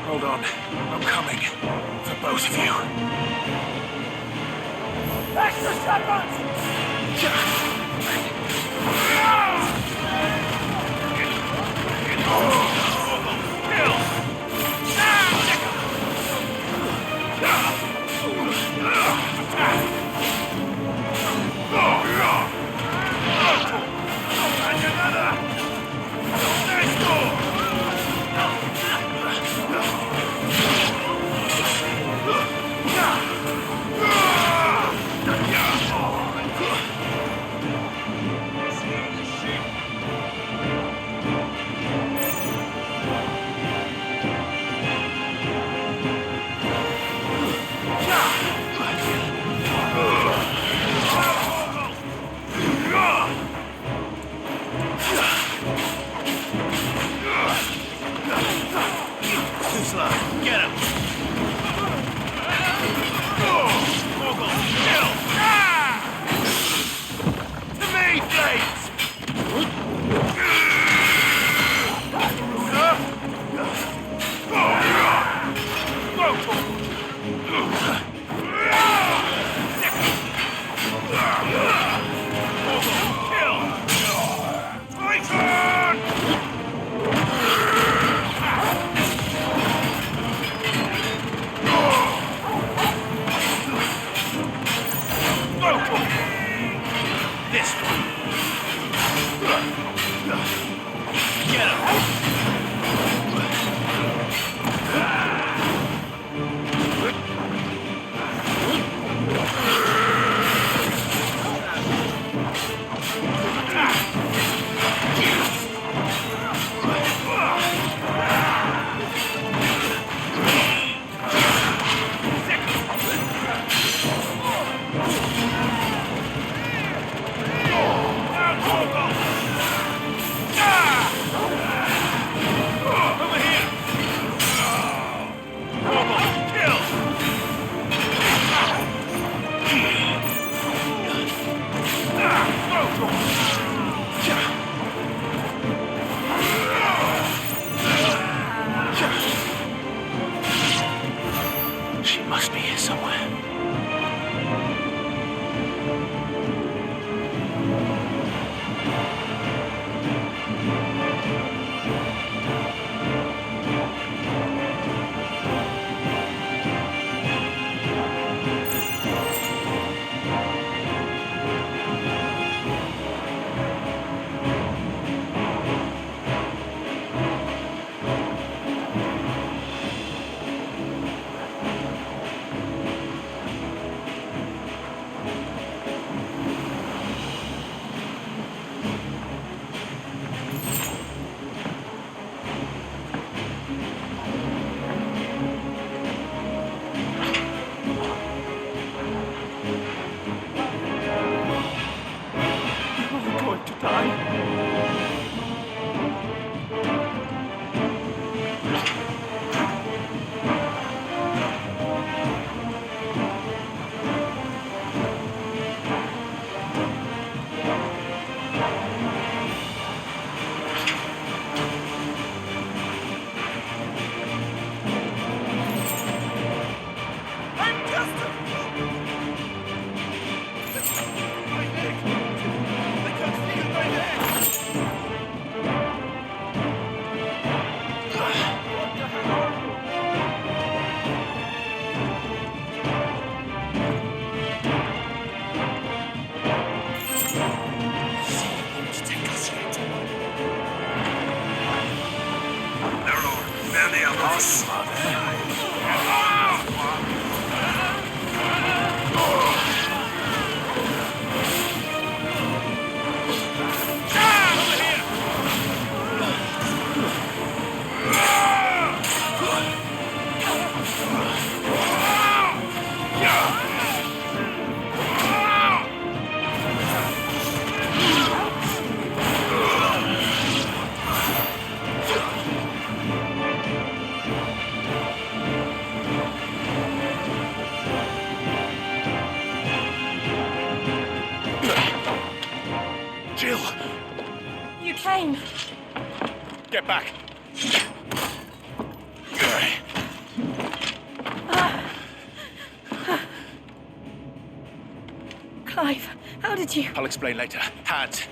Hold on. I'm coming. For both of you. Extra shepherds! Get him! To me, Blades! flame! Get back! Clive, how did you... I'll explain later. Hands.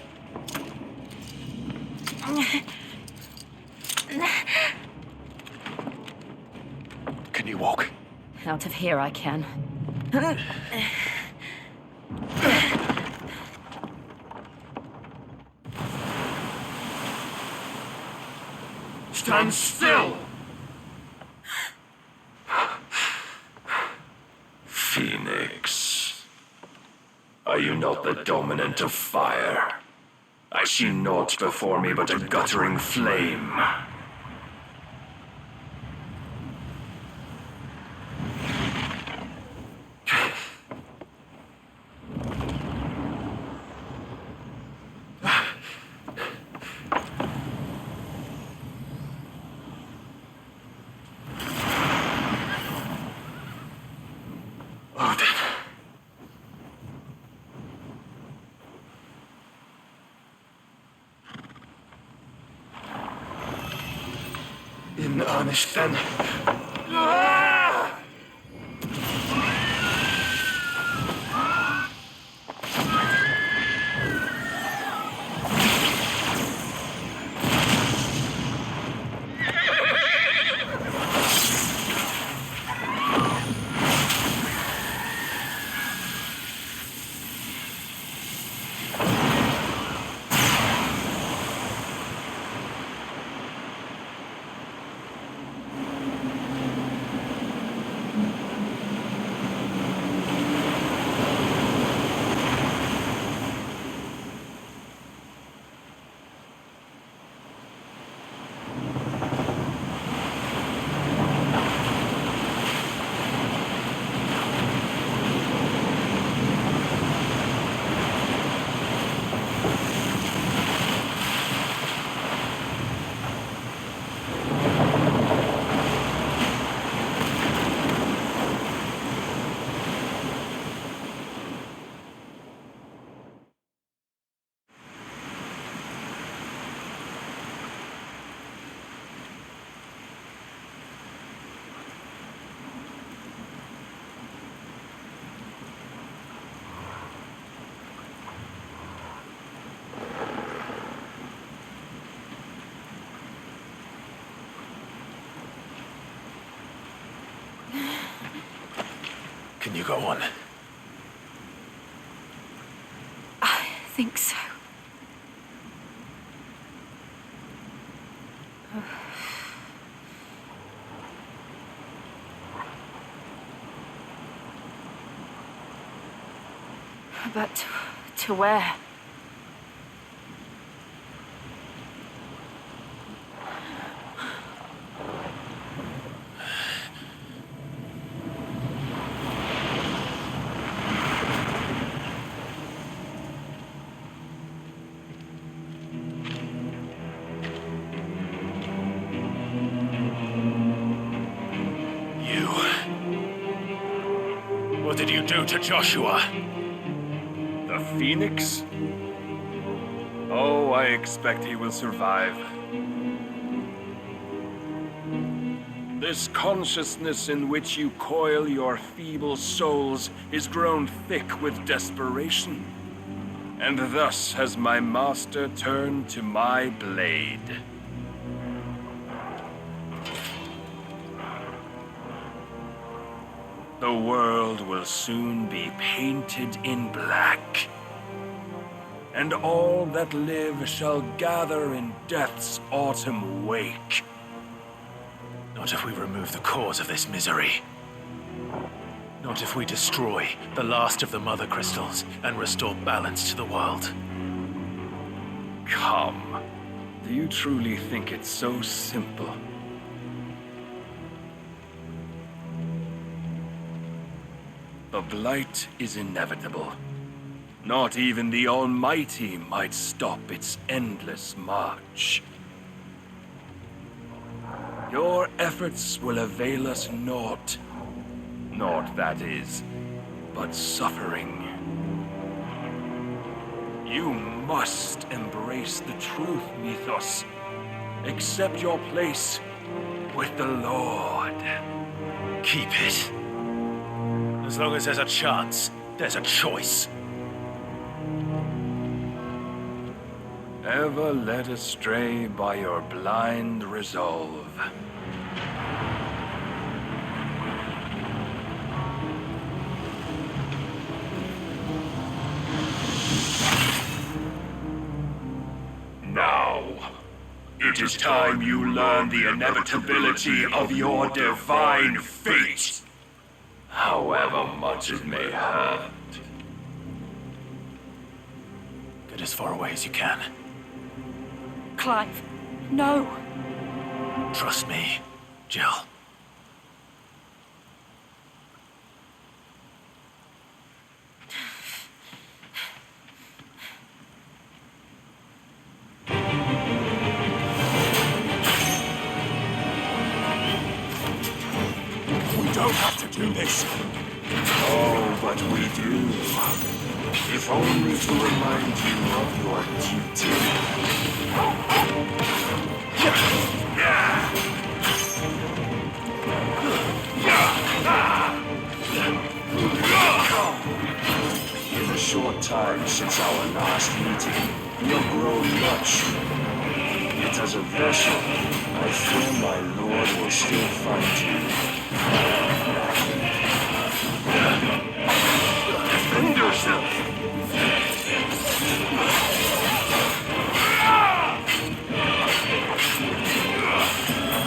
Can you walk? Out of here I can. Stand still! Phoenix, are you not the dominant of fire? I see naught before me but a guttering flame. In earnest, then. Can you go on? I think so. But to where? What did you do to Joshua? The Phoenix? Oh, I expect he will survive. This consciousness in which you coil your feeble souls is grown thick with desperation. And thus has my master turned to my blade. The world will soon be painted in black, and all that live shall gather in death's autumn wake. Not if we remove the cause of this misery. Not if we destroy the last of the Mother Crystals and restore balance to the world. Come, do you truly think it's so simple? The blight is inevitable. Not even the Almighty might stop its endless march. Your efforts will avail us naught. Naught, that is, but suffering. You must embrace the truth, Mythos. Accept your place with the Lord. Keep it. As long as there's a chance, there's a choice. Ever led astray by your blind resolve. Now, it is time you learn the inevitability of your divine fate, however much it may hurt. Get as far away as you can. Clive, no. Trust me, Jill. We don't have to do this. Oh, but we do. If only to remind you of your duty. In the short time since our last meeting, you've grown much. Yet as a vessel, I fear my lord will still find you. Defend yourself!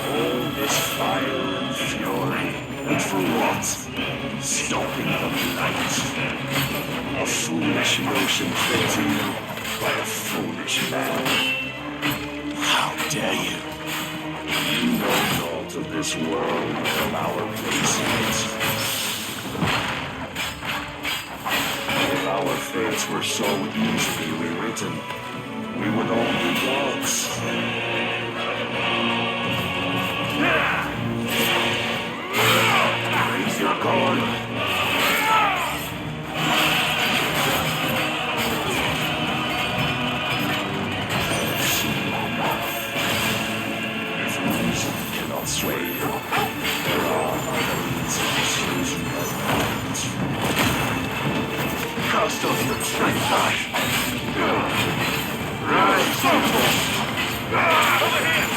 All this fire and fury, and for what? Stopping the light. A foolish notion fed to you by a foolish man. How dare you? You know naught of this world from our place in it. If our fates were so easily rewritten, we would all be gods. Raise your guard. If reason cannot sway you, there are other reasons you might. Cast off your strength, rise! Over here!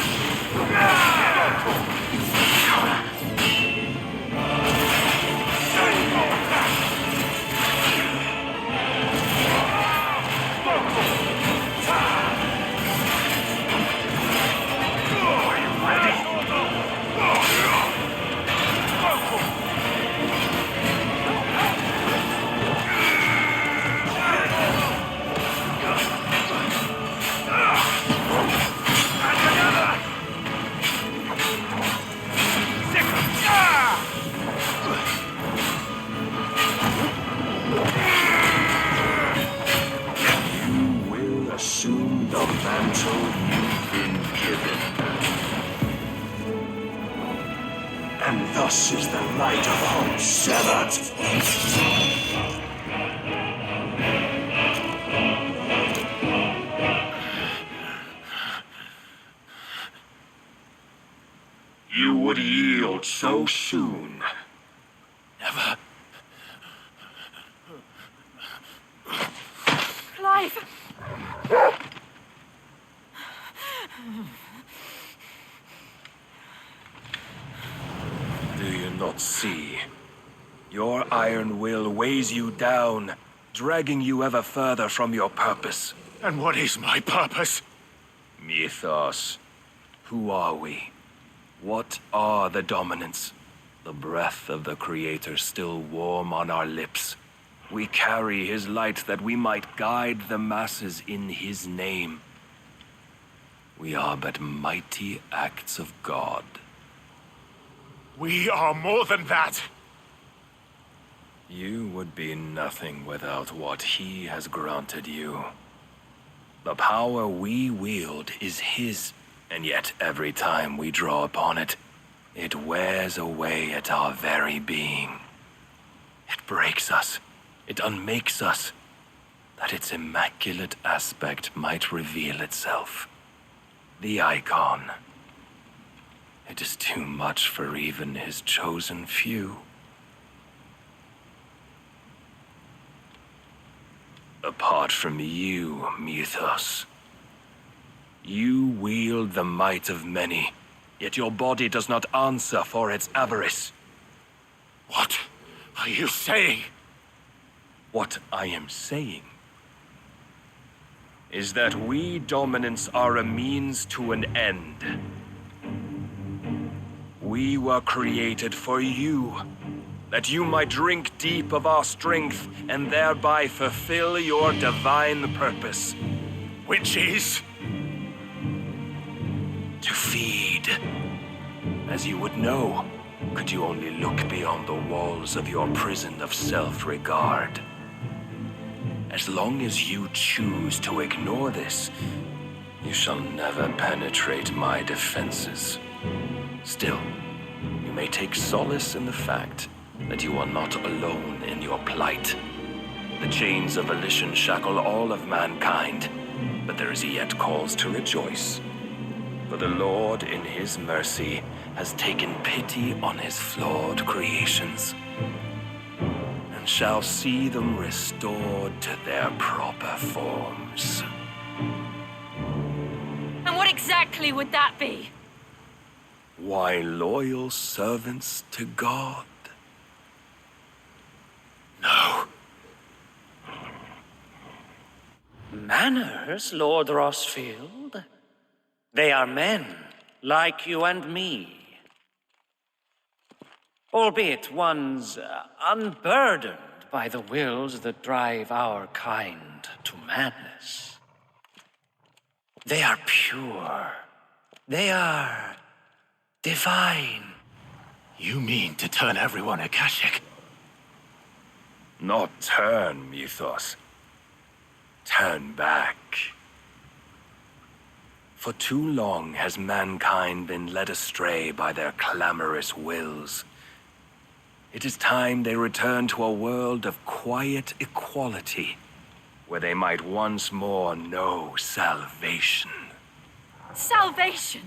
Assume the mantle you've been given. And thus is the light of hope severed. You would yield so soon. Never. Clive! Do you not see? Your iron will weighs you down, dragging you ever further from your purpose. And what is my purpose? Mythos. Who are we? What are the dominants? The breath of the Creator still warm on our lips. We carry his light that we might guide the masses in his name. We are but mighty acts of God. We are more than that. You would be nothing without what he has granted you. The power we wield is his, and yet every time we draw upon it, it wears away at our very being. It breaks us. It unmakes us. that its immaculate aspect might reveal itself. The icon. It is too much for even his chosen few. Apart from you, Mythos, you wield the might of many, yet your body does not answer for its avarice. What are you saying? What I am saying is that we dominants are a means to an end. We were created for you, that you might drink deep of our strength and thereby fulfill your divine purpose. Which is? To feed. As you would know, could you only look beyond the walls of your prison of self-regard. As long as you choose to ignore this, you shall never penetrate my defenses. Still, you may take solace in the fact that you are not alone in your plight. The chains of volition shackle all of mankind, but there is yet cause to rejoice. For the Lord, in his mercy, has taken pity on his flawed creations, and shall see them restored to their proper forms. And what exactly would that be? Why, loyal servants to God. No. Manners, Lord Rossfield? They are men, like you and me. Albeit ones unburdened by the wills that drive our kind to madness. They are pure. They are divine. You mean to turn everyone Akashic? Not turn, Mythos. Turn back. For too long has mankind been led astray by their clamorous wills. It is time they return to a world of quiet equality, where they might once more know salvation. Salvation!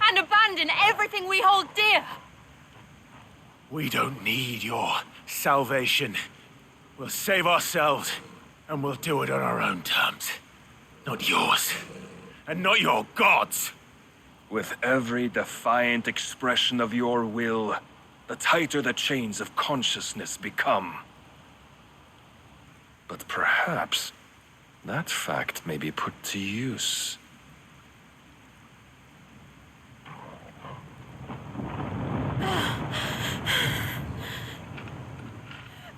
And abandon everything we hold dear! We don't need your salvation. We'll save ourselves, and we'll do it on our own terms. Not yours. And not your gods. With every defiant expression of your will, the tighter the chains of consciousness become. But perhaps that fact may be put to use.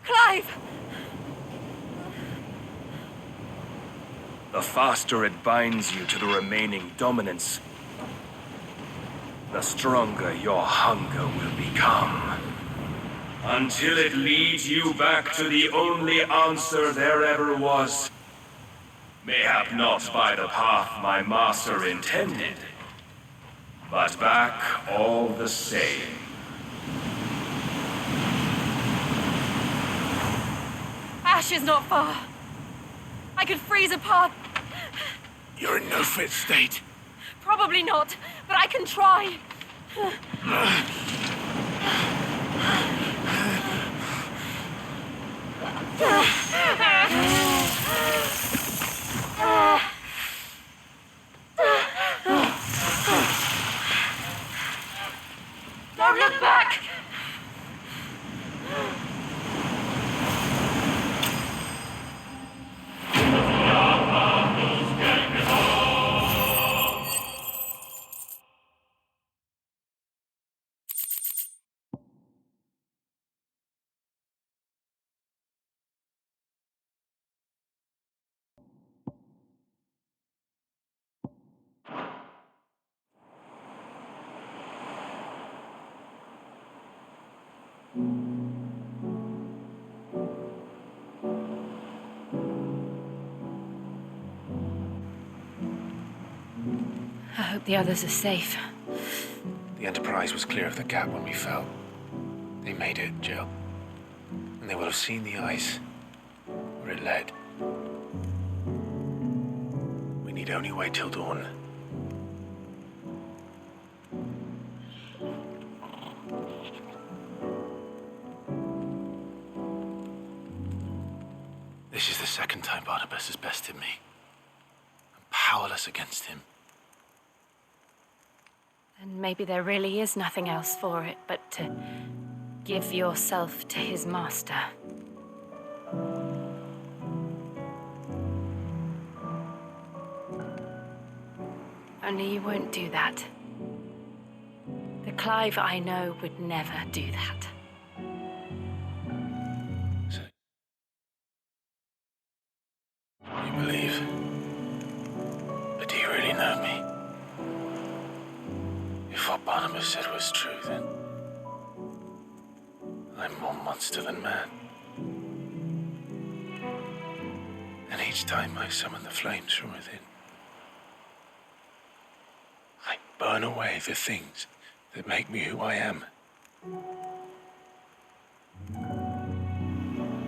Clive! The faster it binds you to the remaining dominance, the stronger your hunger will become. Until it leads you back to the only answer there ever was. Mayhap not by the path my master intended, but back all the same. Ash is not far. I could freeze a path. You're in no fit state. Probably not, but I can try. Don't look back! I hope the others are safe. The Enterprise was clear of the gap when we fell. They made it, Jill. And they will have seen the ice. We're wherever it led. We need only wait till dawn. This is the second time Barnabas has bested me. I'm powerless against him. And maybe there really is nothing else for it but to give yourself to his master. Only you won't do that. The Clive I know would never do that. So, you believe? But do you really know me? If what Barnabas said was true, then I'm more monster than man. And each time I summon the flames from within, I burn away the things that make me who I am.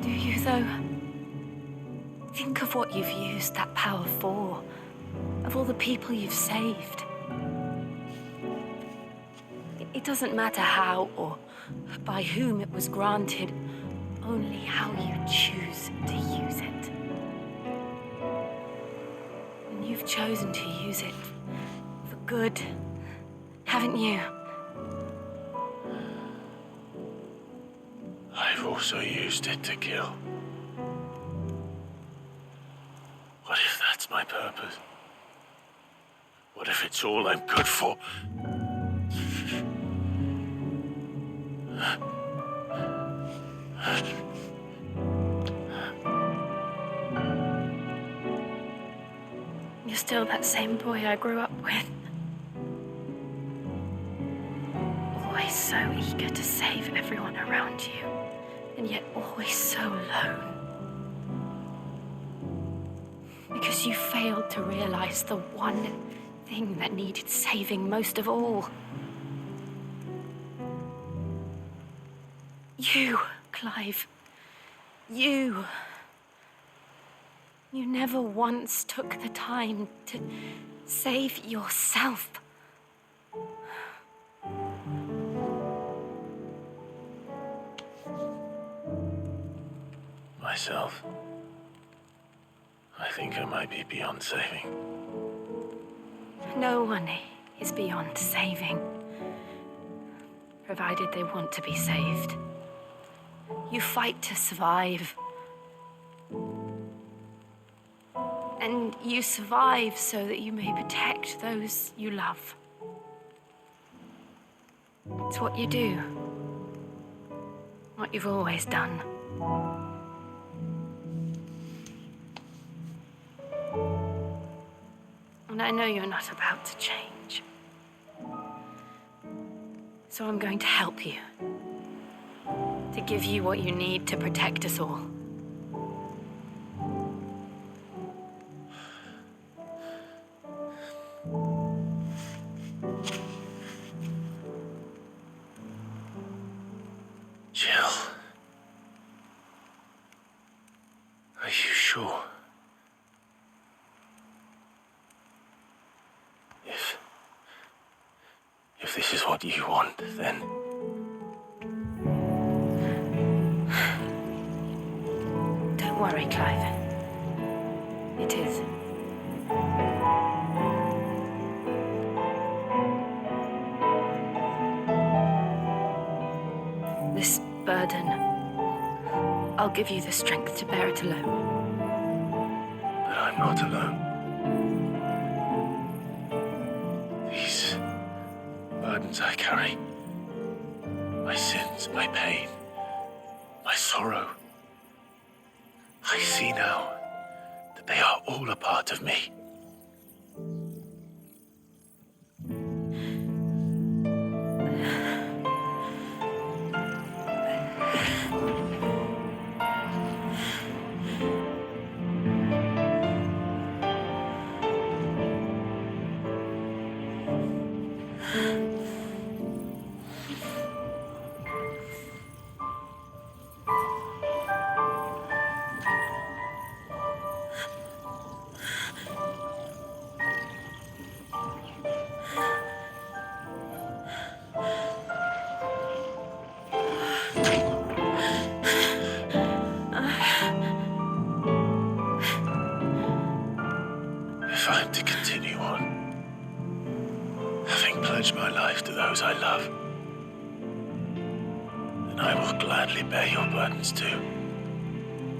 Do you, though? Think of what you've used that power for, of all the people you've saved. It doesn't matter how or by whom it was granted, only how you choose to use it. And you've chosen to use it for good, haven't you? I've also used it to kill. What if that's my purpose? What if it's all I'm good for? You're still that same boy I grew up with. Always so eager to save everyone around you, and yet always so alone. Because you failed to realize the one thing that needed saving most of all. You, Clive. You. You never once took the time to save yourself. Myself? I think I might be beyond saving. No one is beyond saving, provided they want to be saved. You fight to survive. And you survive so that you may protect those you love. It's what you do. What you've always done. And I know you're not about to change. So I'm going to help you. To give you what you need to protect us all. Jill. Are you sure? If this is what you want, then... Don't worry, Clive. It is. This burden, I'll give you the strength to bear it alone. But I'm not alone. These burdens I carry, my sins, my pain, my sorrow, I see now that they are all a part of me. but to continue on. Having pledged my life to those I love, and I will gladly bear your burdens too,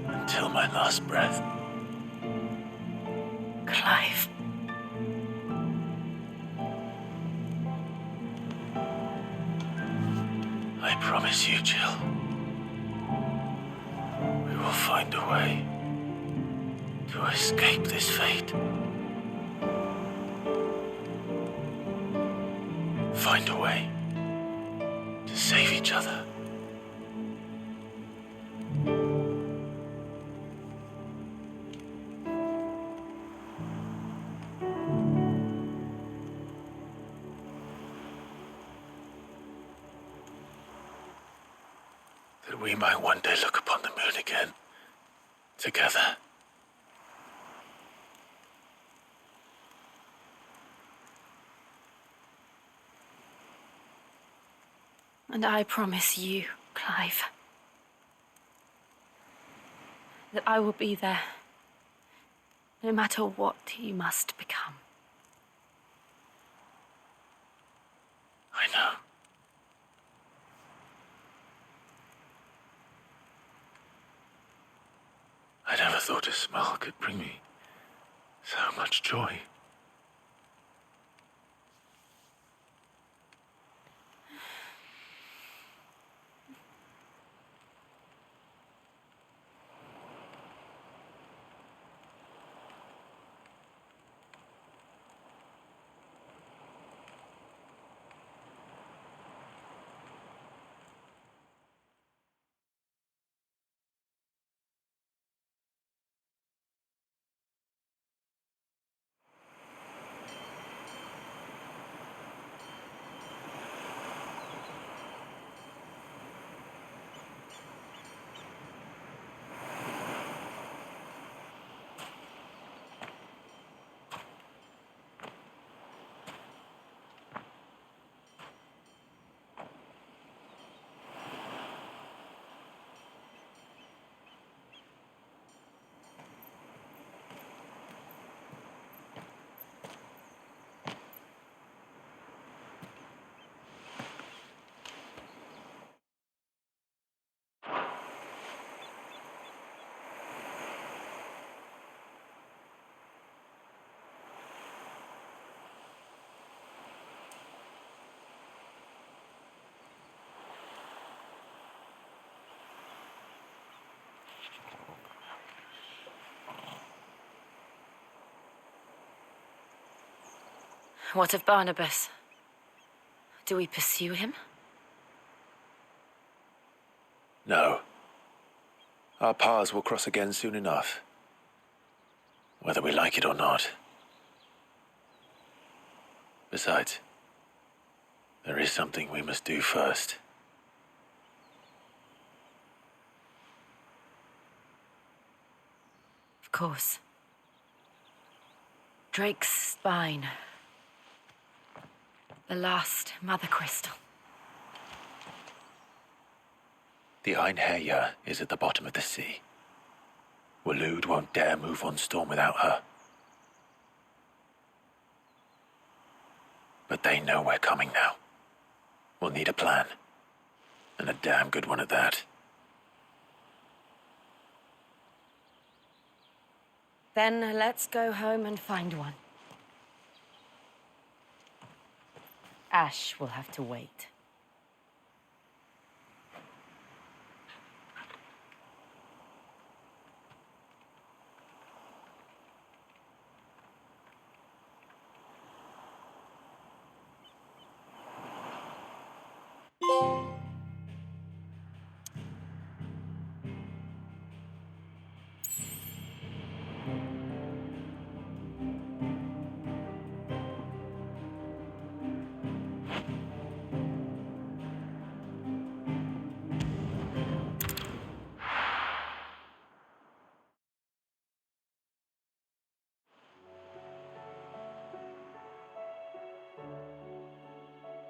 until my last breath. Clive. I promise you, Jill, we will find a way to escape this fate. Find a way to save each other. That we might one day look upon the moon again, together. And I promise you, Clive, that I will be there, no matter what you must become. I know. I never thought a smile could bring me so much joy. What of Barnabas? Do we pursue him? No. Our paths will cross again soon enough, whether we like it or not. Besides, there is something we must do first. Of course. Drake's spine. The last Mother Crystal. The Einherjar is at the bottom of the sea. Waloed won't dare move on Storm without her. But they know we're coming now. We'll need a plan. And a damn good one at that. Then let's go home and find one. Ash will have to wait.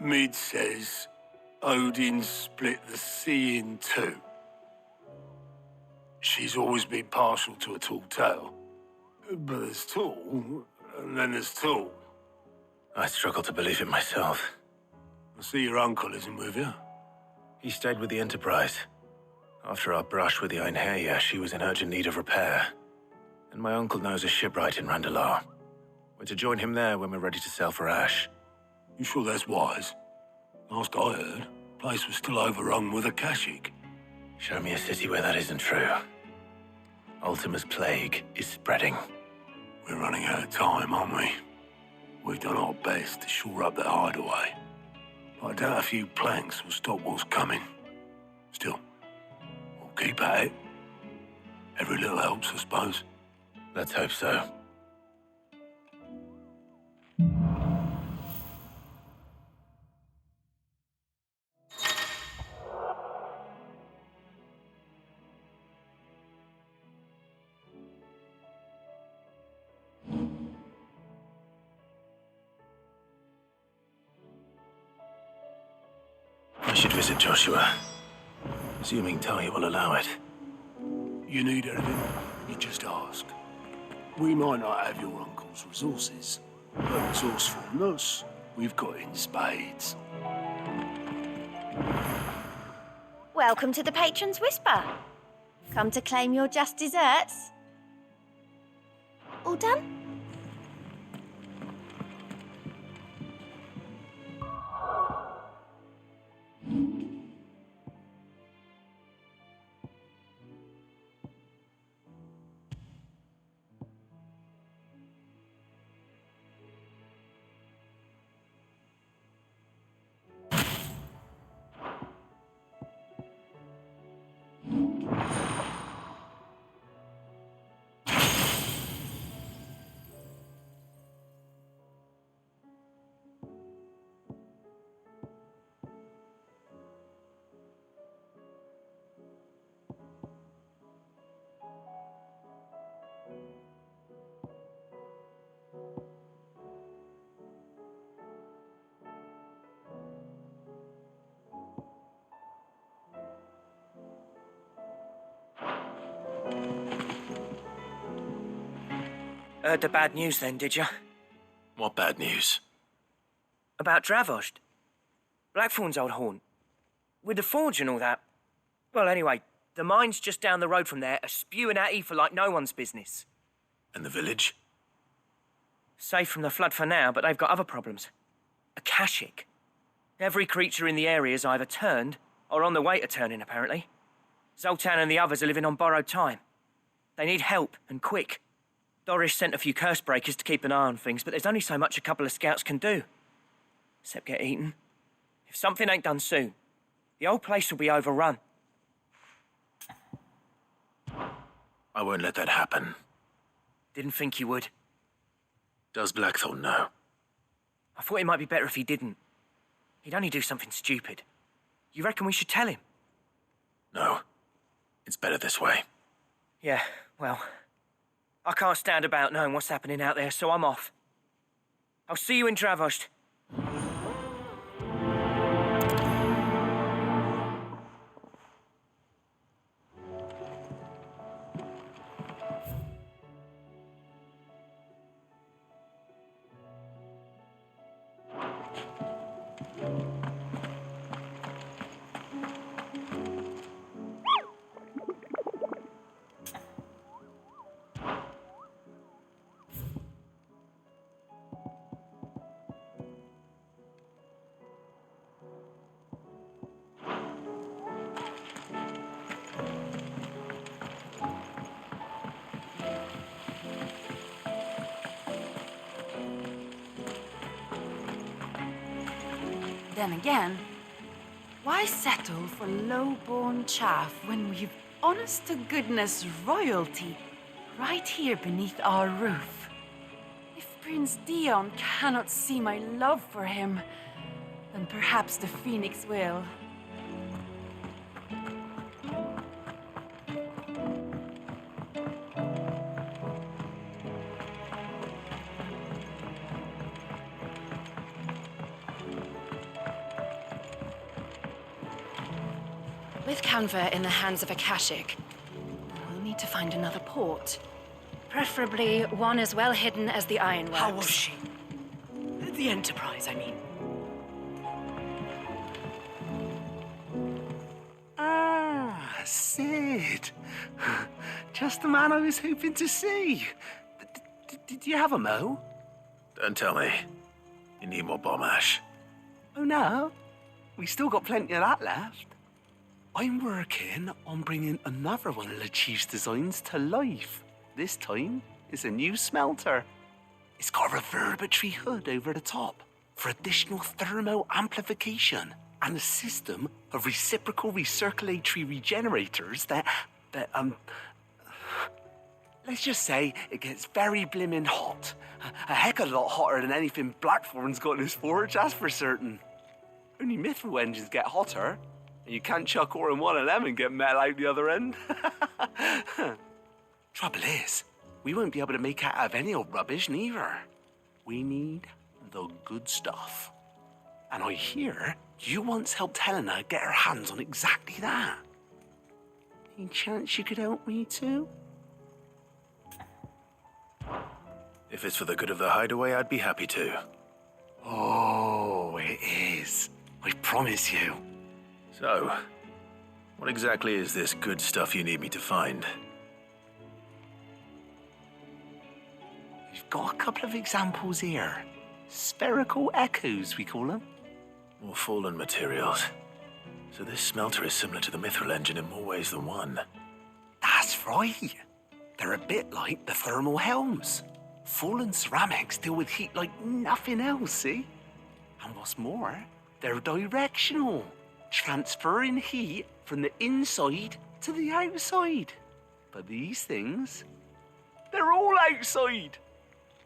Mid says Odin split the sea in two. She's always been partial to a tall tale. But as tall, And then there's Tool. I struggle to believe it myself. I see your uncle isn't with you. He stayed with the Enterprise. After our brush with the Einherja, she was in urgent need of repair. And my uncle knows a shipwright in Randalar. We're to join him there when we're ready to sail for Ash. You sure that's wise? Last I heard, the place was still overrun with Akashic. Show me a city where that isn't true. Ultima's plague is spreading. We're running out of time, aren't we? We've done our best to shore up the hideaway. But I doubt a few planks will stop what's coming. Still, we'll keep at it. Every little helps, I suppose. Let's hope so. I should visit Joshua. Assuming Talia will allow it. You need anything, you just ask. We might not have your uncle's resources, but resourcefulness, we've got in spades. Welcome to the Patron's Whisper. Come to claim your just desserts. All done? Heard the bad news then, did you? What bad news? About Dravost. Blackthorn's old haunt. With the forge and all that. Well, anyway, the mines just down the road from there are spewing out ether like no one's business. And the village? Safe from the flood for now, but they've got other problems. Akashic. Every creature in the area's either turned or on the way to turning, apparently. Zoltan and the others are living on borrowed time. They need help, and quick. Doris sent a few curse breakers to keep an eye on things, but there's only so much a couple of scouts can do. Except get eaten. If something ain't done soon, the old place will be overrun. I won't let that happen. Didn't think you would. Does Blackthorn know? I thought it might be better if he didn't. He'd only do something stupid. You reckon we should tell him? No. It's better this way. Yeah, well, I can't stand about knowing what's happening out there, so I'm off. I'll see you in Dravost. Then again, why settle for low-born chaff when we've honest-to-goodness royalty right here beneath our roof? If Prince Dion cannot see my love for him, then perhaps the Phoenix will. With Canva in the hands of Akashic, we'll need to find another port. Preferably one as well hidden as the ironworks. How was she? The Enterprise, I mean. Ah, Sid. Just the man I was hoping to see. Did you have a mo? Don't tell me. You need more bomb ash. Oh no, we still got plenty of that left. I'm working on bringing another one of the Chief's designs to life. This time, it's a new smelter. It's got a reverberatory hood over the top for additional thermo amplification and a system of reciprocal recirculatory regenerators that let's just say it gets very blimmin' hot. A heck of a lot hotter than anything Blackthorn's got in his forge, that's for certain. Only mithril engines get hotter, and you can't chuck ore in one of them and get metal out the other end. Trouble is, we won't be able to make out of any old rubbish neither. We need the good stuff. And I hear you once helped Helena get her hands on exactly that. Any chance you could help me too? If it's for the good of the hideaway, I'd be happy to. Oh, it is. I promise you. So, what exactly is this good stuff you need me to find? We've got a couple of examples here. Spherical echoes, we call them. More fallen materials. So this smelter is similar to the mithril engine in more ways than one. That's right. They're a bit like the thermal helms. Fallen ceramics deal with heat like nothing else, see? And what's more, they're directional, transferring heat from the inside to the outside. But these things, they're all outside.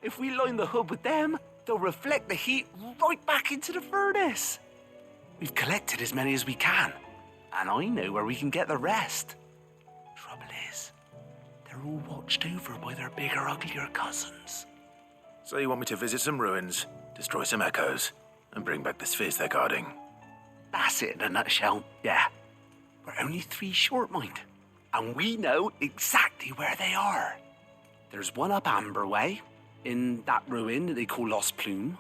If we line the hood with them, they'll reflect the heat right back into the furnace. We've collected as many as we can, and I know where we can get the rest. Trouble is, they're all watched over by their bigger, uglier cousins. So you want me to visit some ruins, destroy some echoes, and bring back the spheres they're guarding? That's it in a nutshell, yeah. We're only 3 short, mind, and we know exactly where they are. There's one up Amber Way, in that ruin that they call Lost Plume,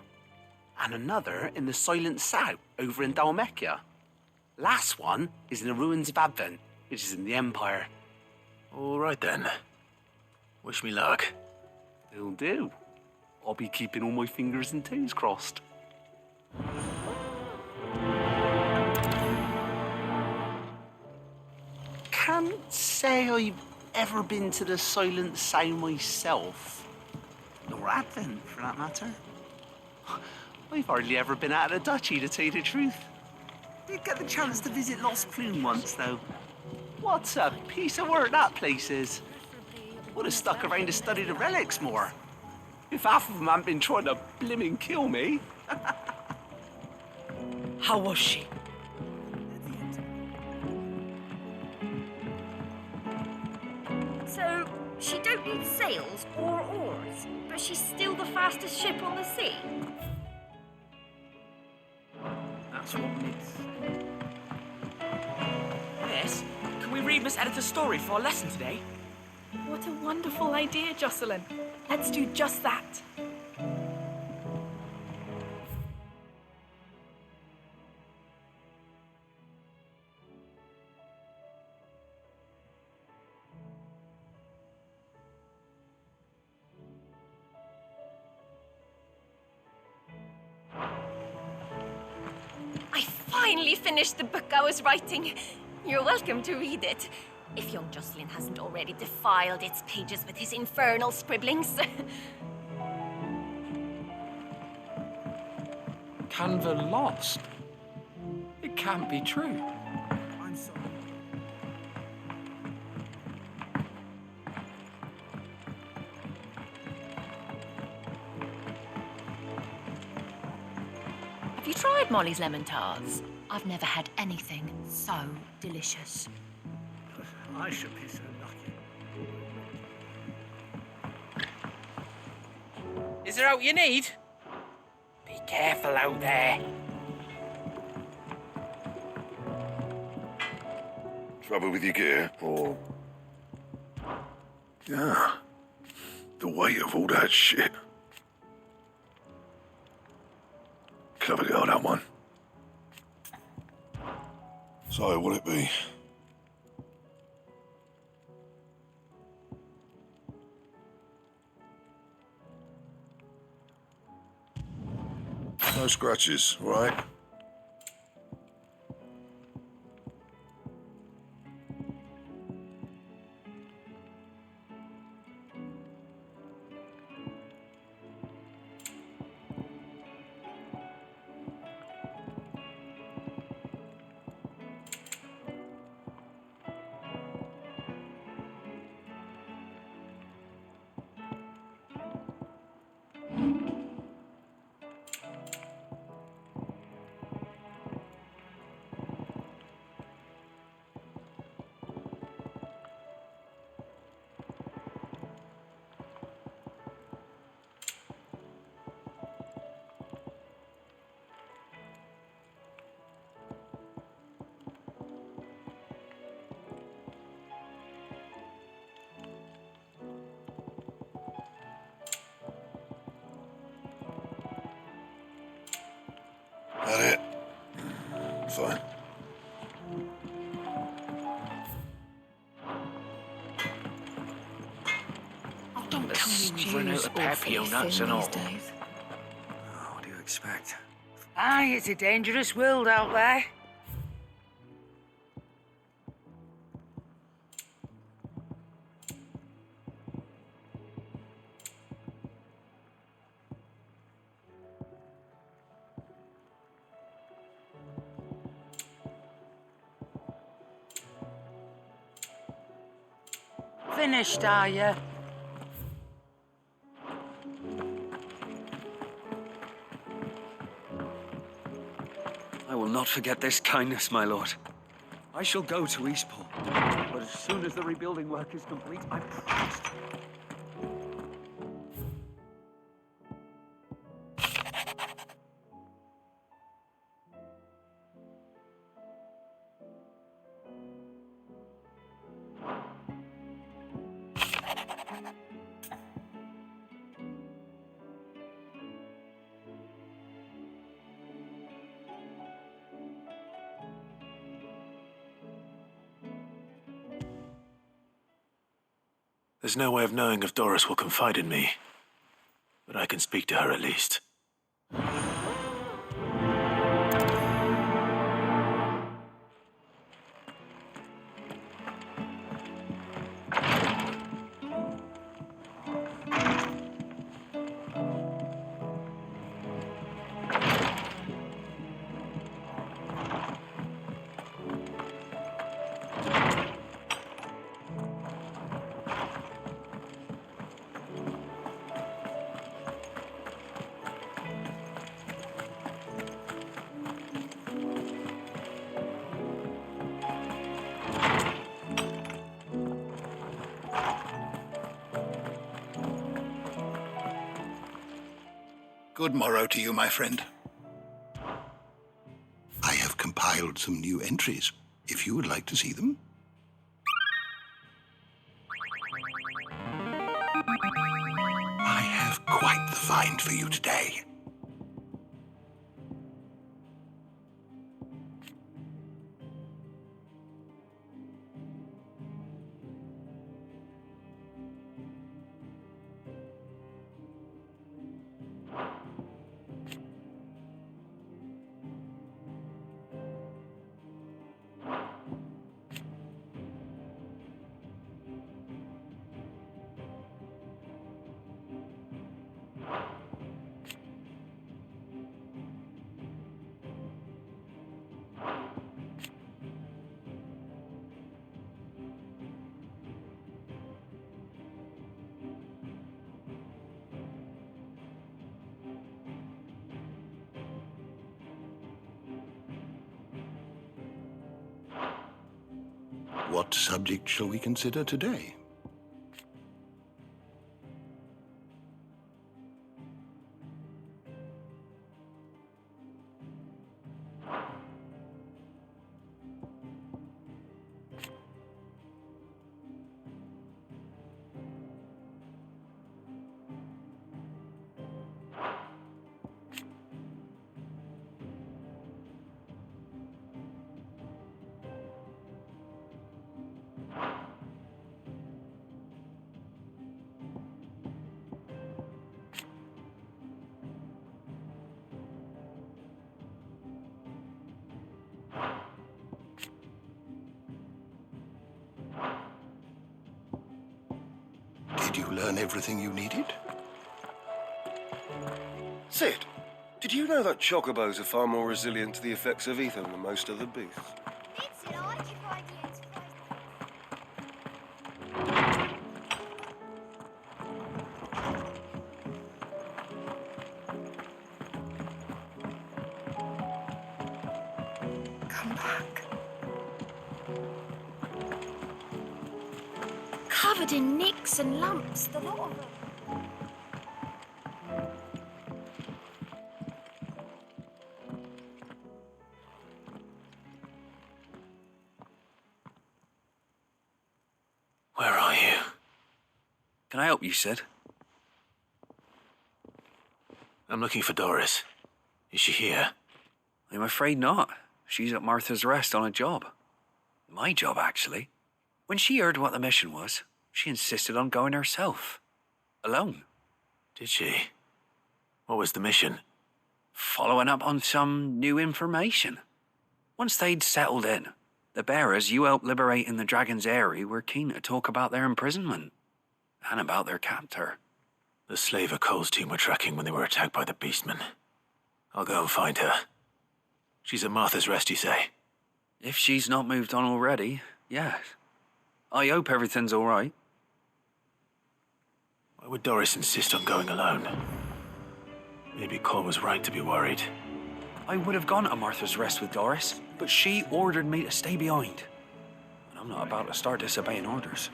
and another in the Silent South, over in Dalmekia. Last one is in the ruins of Advent, which is in the Empire. All right then. Wish me luck. It'll do. I'll be keeping all my fingers and toes crossed. Can't say I've ever been to the Silent South myself. Nor Advent, for that matter. I've hardly ever been out of the duchy, to tell you the truth. Did get the chance to visit Lost Plume once, though. What a piece of work that place is. Would have stuck around to study the relics more. If half of them hadn't been trying to blimmin' kill me. How was she? So, she don't need sails or oars, but she's still the fastest ship on the sea? That's what makes... Miss, can we read Miss Editor's story for our lesson today? What a wonderful idea, Jocelyn. Let's do just that. I finally finished the book I was writing. You're welcome to read it. If young Jocelyn hasn't already defiled its pages with his infernal scribblings. Canva lost? It can't be true. I'm sorry. Have you tried Molly's lemon tarts? I've never had anything so delicious. I should be so lucky. Is there out you need? Be careful out there. Trouble with your gear, or... Yeah. The weight of all that shit. Clever girl, that one. So, what'll it be? No scratches, right? That it? Fine. Oh, don't tell me We've run out of papio nuts and all. What do you expect? Aye, it's a dangerous world out there. Finished, are you? I will not forget this kindness, my lord. I shall go to Eastport. But as soon as the rebuilding work is complete, I promise. There's no way of knowing if Doris will confide in me, but I can speak to her at least. Good morrow to you, my friend. I have compiled some new entries, if you would like to see them. I have quite the find for you today. What subject shall we consider today? Did you learn everything you needed? Sid, did you know that chocobos are far more resilient to the effects of ether than most other beasts? Come back. Covered in nicks and lumps, the lot of them. Where are you? Can I help you, Sid? I'm looking for Doris. Is she here? I'm afraid not. She's at Martha's Rest on a job. My job, actually. When she heard what the mission was, she insisted on going herself. Alone. Did she? What was the mission? Following up on some new information. Once they'd settled in, the bearers you helped liberate in the Dragon's Eyrie were keen to talk about their imprisonment. And about their captor. The slaver Cole's team were tracking when they were attacked by the Beastmen. I'll go and find her. She's at Martha's Rest, you say? If she's not moved on already, yes. I hope everything's all right. Why would Doris insist on going alone? Maybe Cole was right to be worried. I would have gone to Martha's Rest with Doris, but she ordered me to stay behind. And I'm not about to start disobeying orders.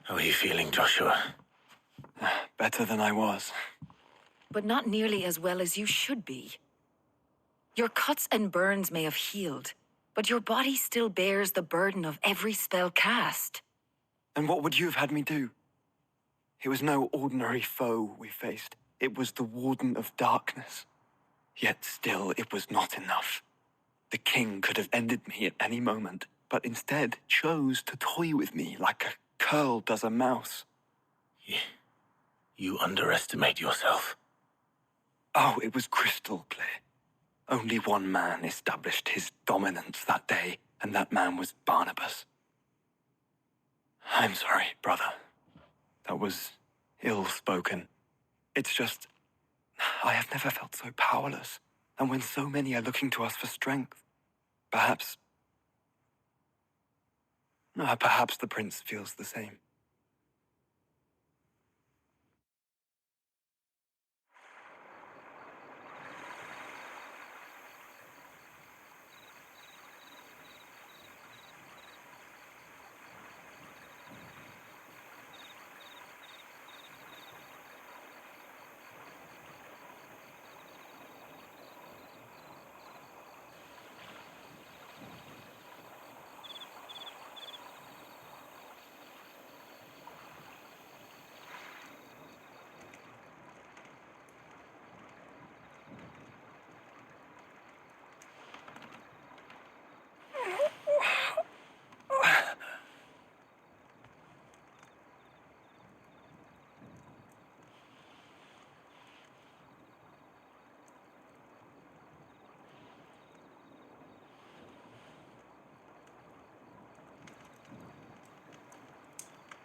How are you feeling, Joshua? Better than I was. But not nearly as well as you should be. Your cuts and burns may have healed, but your body still bears the burden of every spell cast. And what would you have had me do? It was no ordinary foe we faced. It was the Warden of Darkness. Yet still, it was not enough. The king could have ended me at any moment, but instead chose to toy with me like a curl does a mouse. You underestimate yourself. Oh, it was crystal clear. Only one man established his dominance that day, and that man was Barnabas. I'm sorry, brother. That was ill-spoken. It's just, I have never felt so powerless, and when so many are looking to us for strength, perhaps the prince feels the same.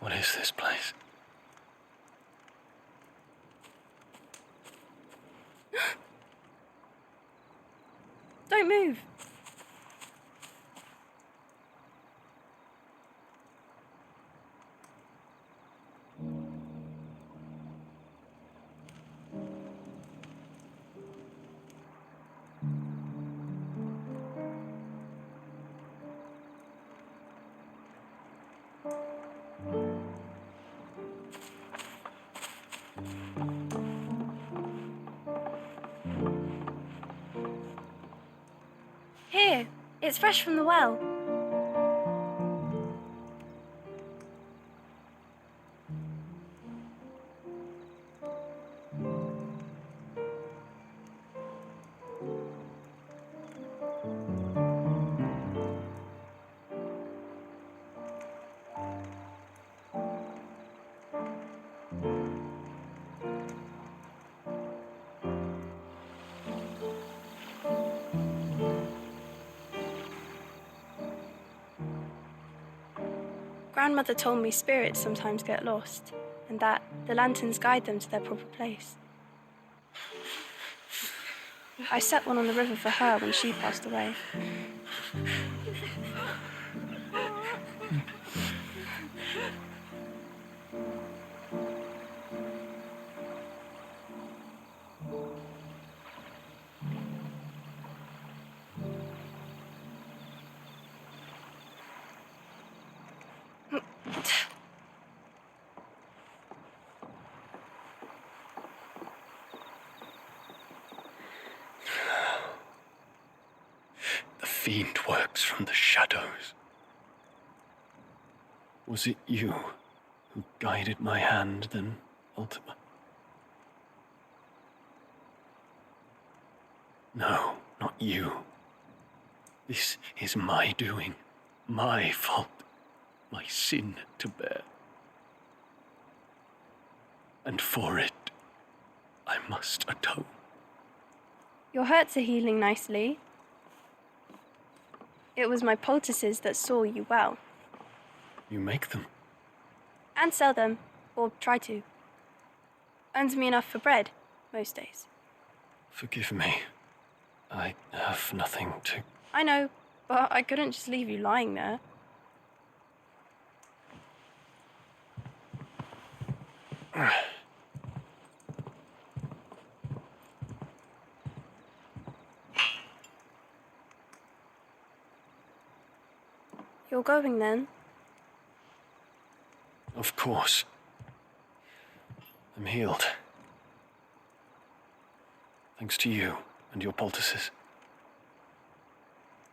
What is this place? Don't move. Here, it's fresh from the well. Grandmother told me spirits sometimes get lost, and that the lanterns guide them to their proper place. I set one on the river for her when she passed away. The fiend works from the shadows. Was it you who guided my hand then, Ultima? No, not you. This is my doing, my fault, my sin to bear. And for it, I must atone. Your hurts are healing nicely. It was my poultices that saw you well. You make them? And sell them, or try to. Earns me enough for bread, most days. Forgive me. I have nothing to... I know, but I couldn't just leave you lying there. You're going then? Of course. I'm healed. Thanks to you and your poultices.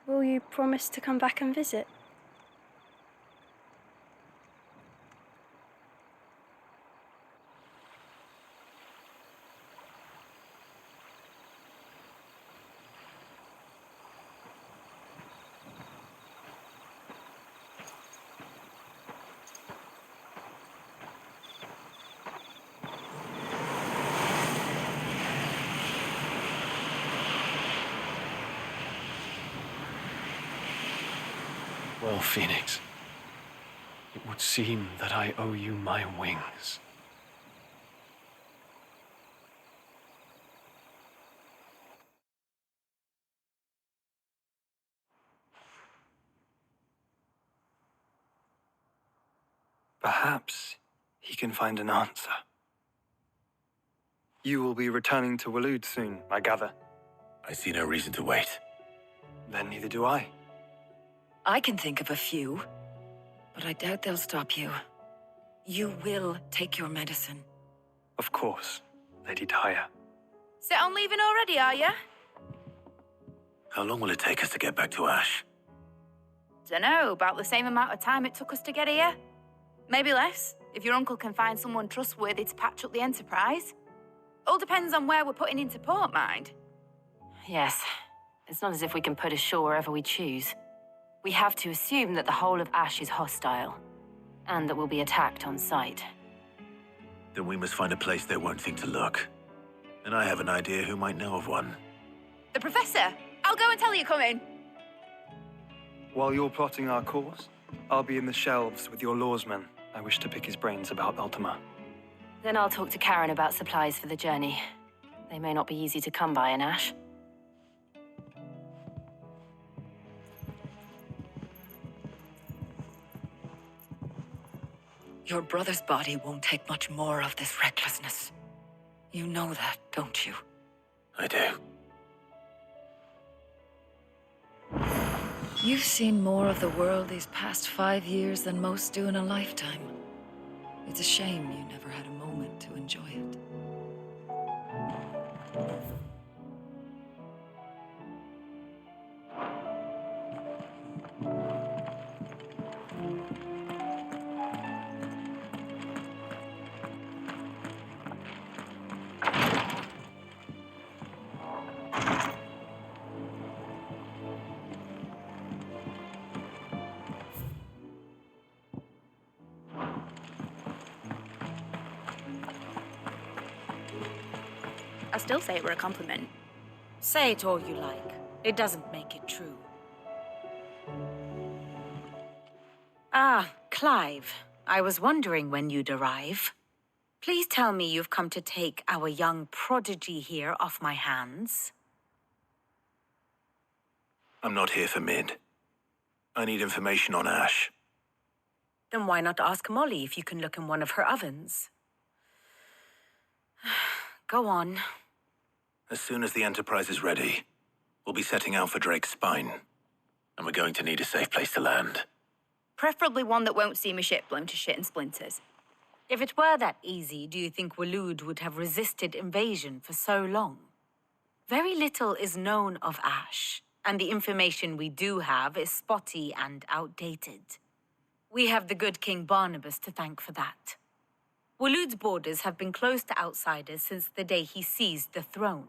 Will you promise to come back and visit? Well, Phoenix, it would seem that I owe you my wings. Perhaps he can find an answer. You will be returning to Waloed soon, I gather. I see no reason to wait. Then neither do I. I can think of a few, but I doubt they'll stop you. You will take your medicine. Of course, Lady Daya. Set on leaving already, are you? How long will it take us to get back to Ash? Dunno, about the same amount of time it took us to get here. Maybe less, if your uncle can find someone trustworthy to patch up the Enterprise. All depends on where we're putting into port, mind. Yes. It's not as if we can put ashore wherever we choose. We have to assume that the whole of Ash is hostile, and that we'll be attacked on sight. Then we must find a place they won't think to look. And I have an idea who might know of one. The Professor! I'll go and tell you come in. While you're plotting our course, I'll be in the shelves with your lawsman. I wish to pick his brains about Ultima. Then I'll talk to Karen about supplies for the journey. They may not be easy to come by in Ash. Your brother's body won't take much more of this recklessness. You know that, don't you? I do. You've seen more of the world these past 5 years than most do in a lifetime. It's a shame you never had a moment to enjoy it. I still say it were a compliment. Say it all you like. It doesn't make it true. Ah, Clive, I was wondering when you'd arrive. Please tell me you've come to take our young prodigy here off my hands. I'm not here for Mid. I need information on Ash. Then why not ask Molly if you can look in one of her ovens? Go on. As soon as the Enterprise is ready, we'll be setting out for Drake's Spine. And we're going to need a safe place to land. Preferably one that won't see my ship blown to shit and splinters. If it were that easy, do you think Waloed would have resisted invasion for so long? Very little is known of Ash, and the information we do have is spotty and outdated. We have the good King Barnabas to thank for that. Waloed's borders have been closed to outsiders since the day he seized the throne.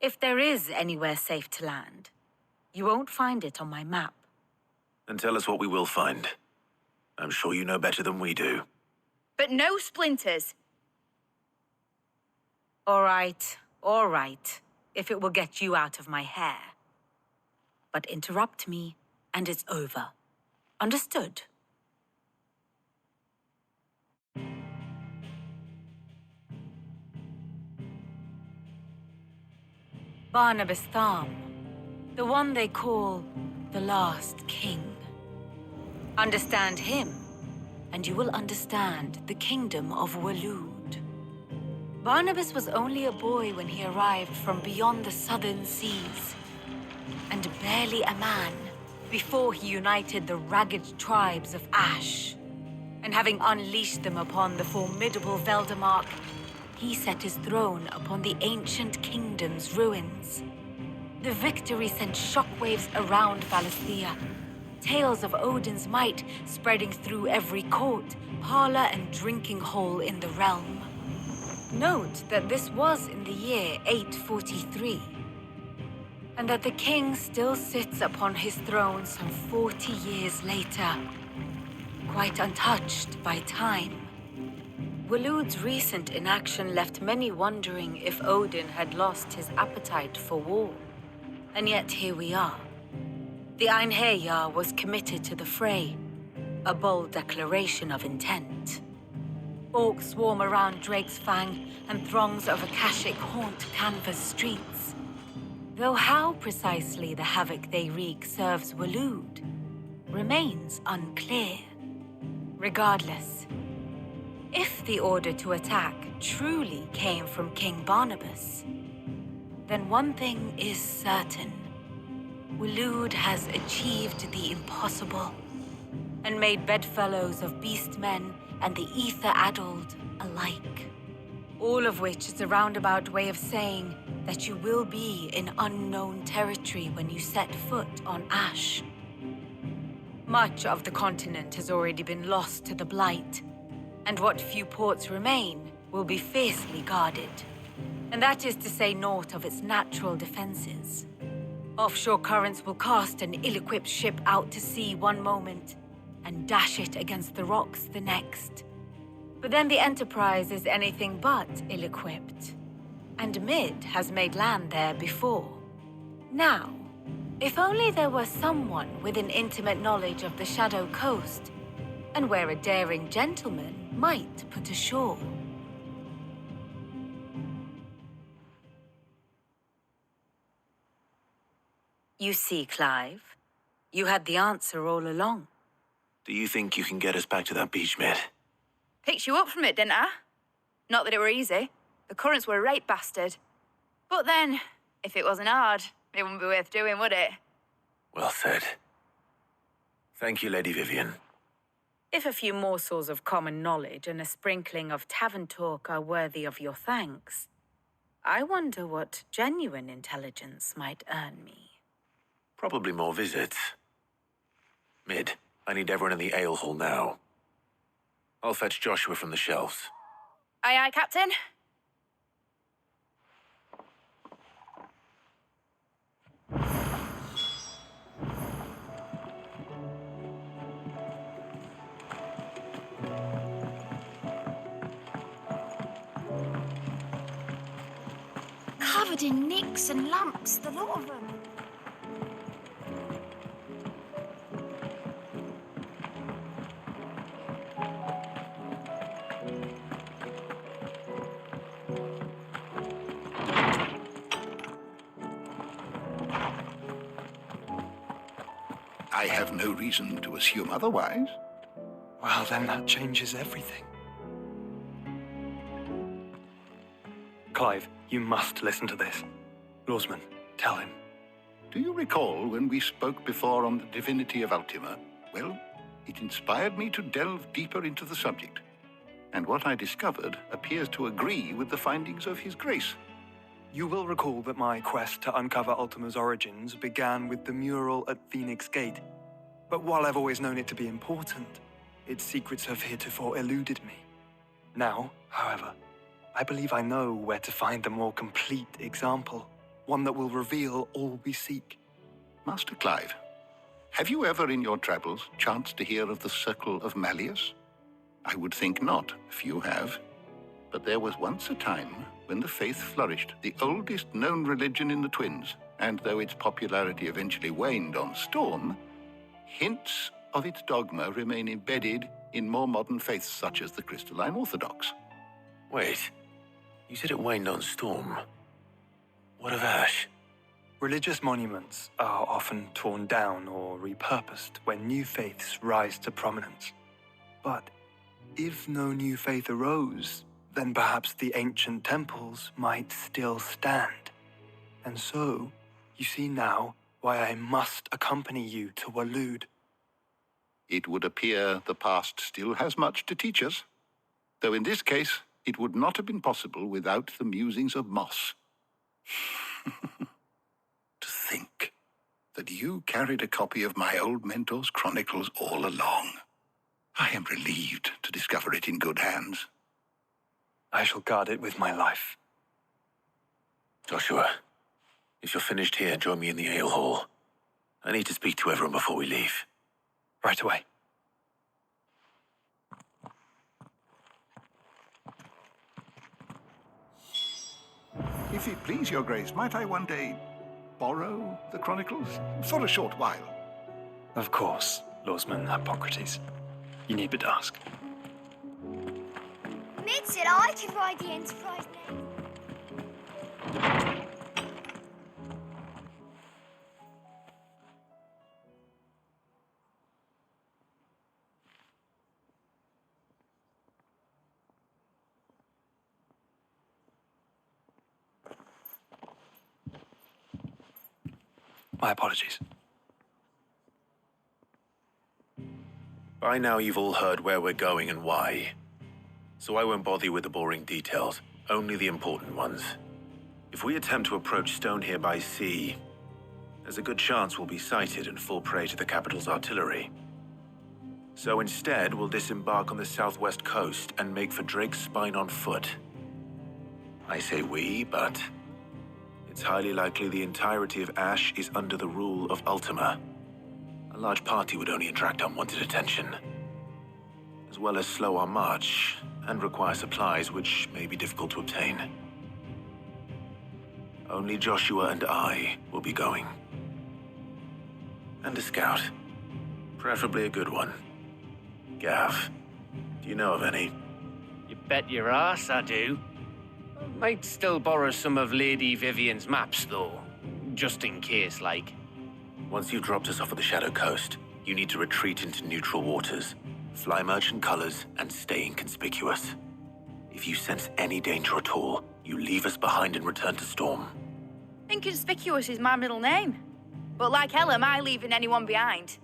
If there is anywhere safe to land, you won't find it on my map. Then tell us what we will find. I'm sure you know better than we do. But no splinters. All right, if it will get you out of my hair. But interrupt me, and it's over. Understood? Barnabas Tham, the one they call the Last King. Understand him, and you will understand the kingdom of Waloed. Barnabas was only a boy when he arrived from beyond the southern seas, and barely a man before he united the ragged tribes of Ash. And having unleashed them upon the formidable Veldamark, he set his throne upon the ancient kingdom's ruins. The victory sent shockwaves around Valisthea, tales of Odin's might spreading through every court, parlor, and drinking hole in the realm. Note that this was in the year 843, and that the king still sits upon his throne some 40 years later, quite untouched by time. Waloed's recent inaction left many wondering if Odin had lost his appetite for war. And yet here we are. The Einherjar was committed to the fray, a bold declaration of intent. Orcs swarm around Drake's Fang, and throngs of Akashic haunt Canva's streets. Though how precisely the havoc they wreak serves Waloed remains unclear. Regardless, if the order to attack truly came from King Barnabas, then one thing is certain. Waloed has achieved the impossible, and made bedfellows of beastmen and the ether-addled alike. All of which is a roundabout way of saying that you will be in unknown territory when you set foot on Ash. Much of the continent has already been lost to the Blight, and what few ports remain will be fiercely guarded. And that is to say naught of its natural defenses. Offshore currents will cast an ill-equipped ship out to sea one moment, and dash it against the rocks the next. But then the Enterprise is anything but ill-equipped, and Mid has made land there before. Now, if only there were someone with an intimate knowledge of the Shadow Coast, and where a daring gentleman might put ashore. You see, Clive, you had the answer all along. Do you think you can get us back to that beach, Mid? Picked you up from it, didn't I? Not that it were easy. The currents were a right bastard. But then, if it wasn't hard, it wouldn't be worth doing, would it? Well said. Thank you, Lady Vivian. If a few morsels of common knowledge and a sprinkling of tavern talk are worthy of your thanks, I wonder what genuine intelligence might earn me. Probably more visits. Mid, I need everyone in the ale hall now. I'll fetch Joshua from the shelves. Aye, aye, Captain. Covered in nicks and lumps, the lot of them. I have no reason to assume otherwise. Well, then that changes everything. Clive, you must listen to this. Lawsman, tell him. Do you recall when we spoke before on the divinity of Ultima? Well, it inspired me to delve deeper into the subject. And what I discovered appears to agree with the findings of His Grace. You will recall that my quest to uncover Ultima's origins began with the mural at Phoenix Gate. But while I've always known it to be important, its secrets have heretofore eluded me. Now, however, I believe I know where to find the more complete example, one that will reveal all we seek. Master Clive, have you ever in your travels chanced to hear of the Circle of Malleus? I would think not, if you have. But there was once a time when the faith flourished, the oldest known religion in the Twins, and though its popularity eventually waned on Storm, hints of its dogma remain embedded in more modern faiths such as the Crystalline Orthodox. Wait, you said it waned on Storm. What of Ash? Religious monuments are often torn down or repurposed when new faiths rise to prominence. But if no new faith arose, then perhaps the ancient temples might still stand. And so, you see now why I must accompany you to Waloed. It would appear the past still has much to teach us, though in this case, it would not have been possible without the musings of Moss. To think that you carried a copy of my old mentor's chronicles all along. I am relieved to discover it in good hands. I shall guard it with my life. Joshua, if you're finished here, join me in the ale hall. I need to speak to everyone before we leave. Right away. If it please your grace, might I one day borrow the chronicles? For a short while. Of course, Lawsman Hippocrates. You need but ask. Mid said I could ride the Enterprise now. My apologies. By now you've all heard where we're going and why. So I won't bother you with the boring details, only the important ones. If we attempt to approach Stone here by sea, there's a good chance we'll be sighted and fall prey to the capital's artillery. So instead, we'll disembark on the southwest coast and make for Drake's Spine on foot. I say we, but it's highly likely the entirety of Ash is under the rule of Ultima. A large party would only attract unwanted attention, as well as slow our march and require supplies which may be difficult to obtain. Only Joshua and I will be going. And a scout. Preferably a good one. Gav, do you know of any? You bet your ass I do. Might still borrow some of Lady Vivian's maps, though. Just in case, like. Once you've dropped us off at the Shadow Coast, you need to retreat into neutral waters, fly merchant colors, and stay inconspicuous. If you sense any danger at all, you leave us behind and return to Storm. Inconspicuous is my middle name. But like hell am I leaving anyone behind.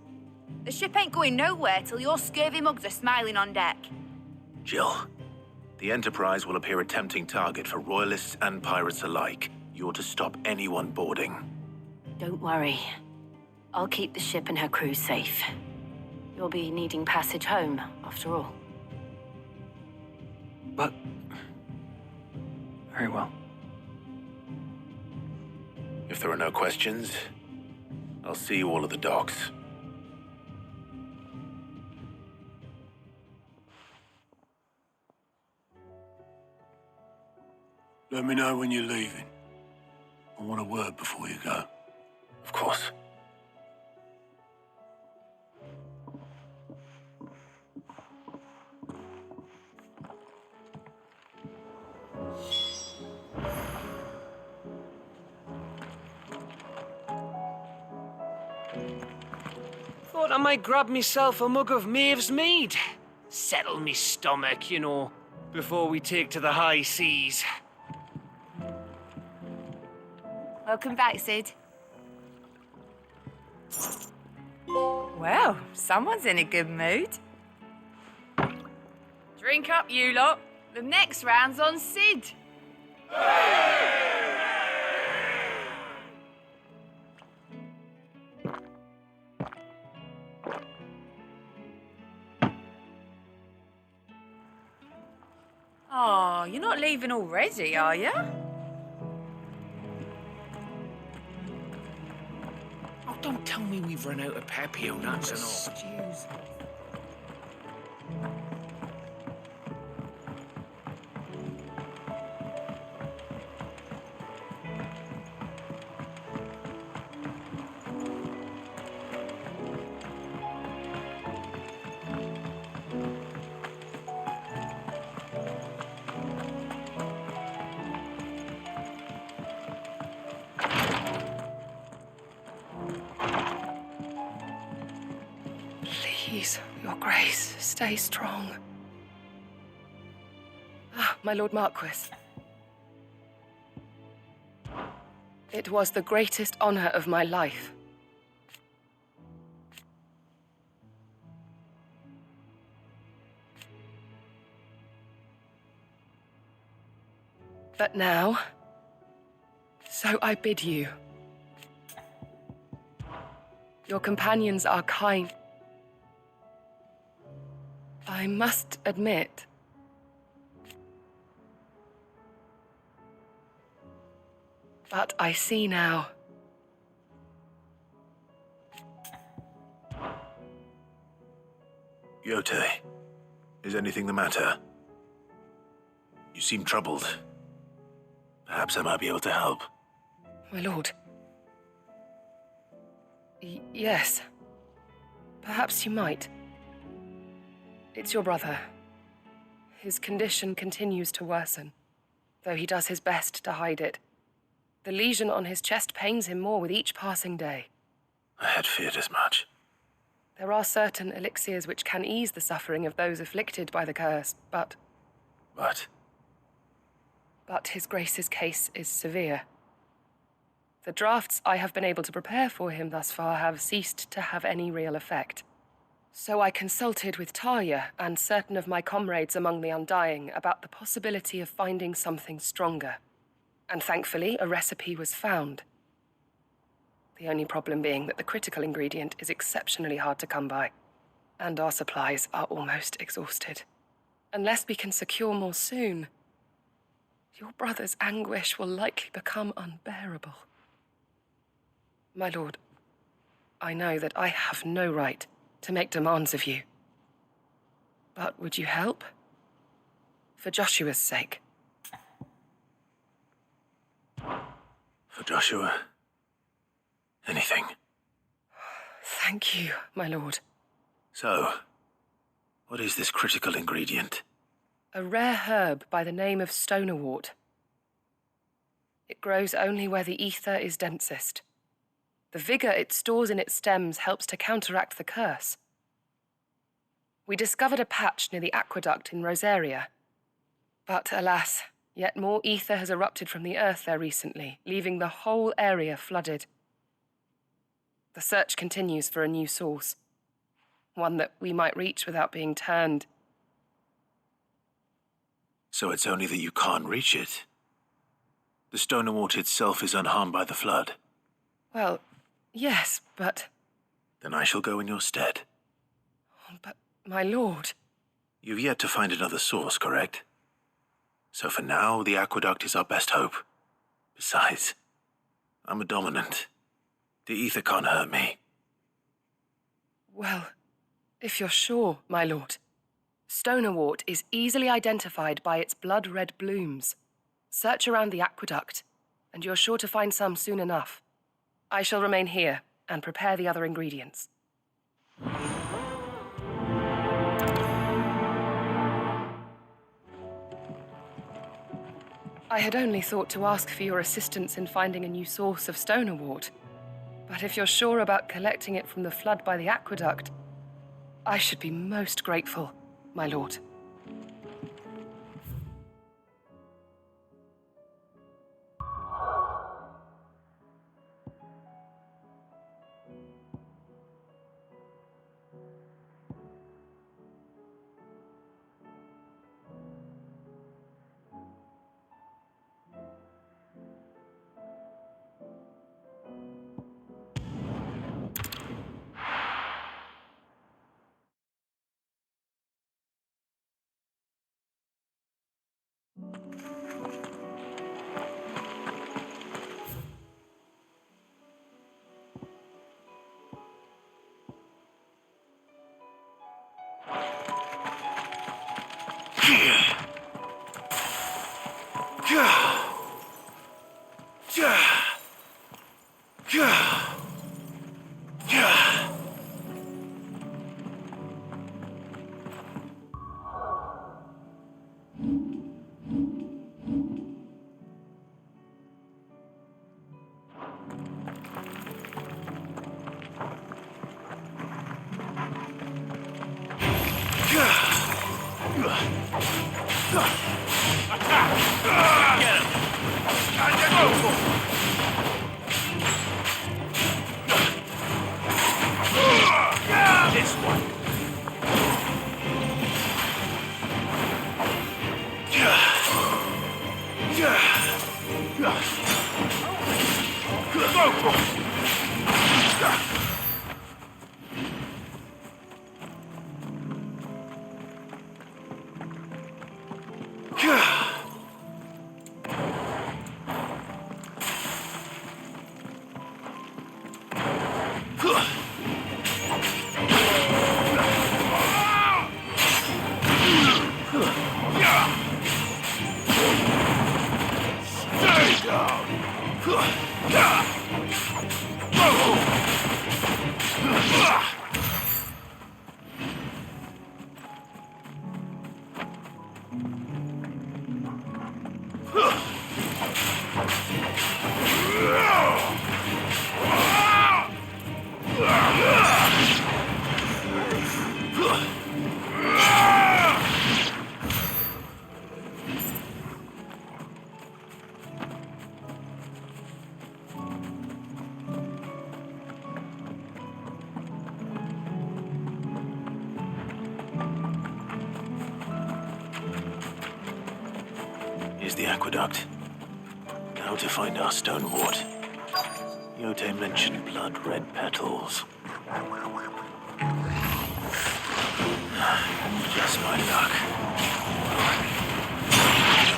The ship ain't going nowhere till your scurvy mugs are smiling on deck. Jill, the Enterprise will appear a tempting target for royalists and pirates alike. You're to stop anyone boarding. Don't worry. I'll keep the ship and her crew safe. You'll be needing passage home, after all. But... very well. If there are no questions, I'll see you all at the docks. Let me know when you're leaving. I want a word before you go. Of course. Thought I might grab myself a mug of Maeve's mead. Settle me stomach, you know, before we take to the high seas. Welcome back, Sid. Well, someone's in a good mood. Drink up, you lot. The next round's on Sid. Oh, you're not leaving already, are you? Oh, don't tell me we've run out of Pepio nuts and all. Stews. Please, Your Grace, stay strong. Ah, my Lord Marquis. It was the greatest honor of my life. But now, so I bid you. Your companions are kind. I must admit, but I see now. Yote, is anything the matter? You seem troubled. Perhaps I might be able to help. My lord. Yes. Perhaps you might. It's your brother. His condition continues to worsen, though he does his best to hide it. The lesion on his chest pains him more with each passing day. I had feared as much. There are certain elixirs which can ease the suffering of those afflicted by the curse, but his Grace's case is severe. The drafts I have been able to prepare for him thus far have ceased to have any real effect. So I consulted with Talia and certain of my comrades among the Undying about the possibility of finding something stronger. And thankfully, a recipe was found. The only problem being that the critical ingredient is exceptionally hard to come by, and our supplies are almost exhausted. Unless we can secure more soon, your brother's anguish will likely become unbearable. My lord, I know that I have no right to make demands of you. But would you help? For Joshua's sake. For Joshua, anything. Thank you, my lord. So, what is this critical ingredient? A rare herb by the name of stonerwort. It grows only where the ether is densest. The vigor it stores in its stems helps to counteract the curse. We discovered a patch near the aqueduct in Rosaria. But alas, yet more ether has erupted from the earth there recently, leaving the whole area flooded. The search continues for a new source, one that we might reach without being turned. So it's only that you can't reach it. The stonerwort itself is unharmed by the flood. Well, yes, but... Then I shall go in your stead. But, my lord... You've yet to find another source, correct? So for now, the aqueduct is our best hope. Besides, I'm a dominant. The ether can't hurt me. Well, if you're sure, my lord. Stonerwort is easily identified by its blood-red blooms. Search around the aqueduct, and you're sure to find some soon enough. I shall remain here and prepare the other ingredients. I had only thought to ask for your assistance in finding a new source of stonerwort, But if you're sure about collecting it from the flood by the aqueduct, I should be most grateful, my lord. Here's the aqueduct. Now to find our stone wart. Yote mentioned blood-red petals. Just my luck.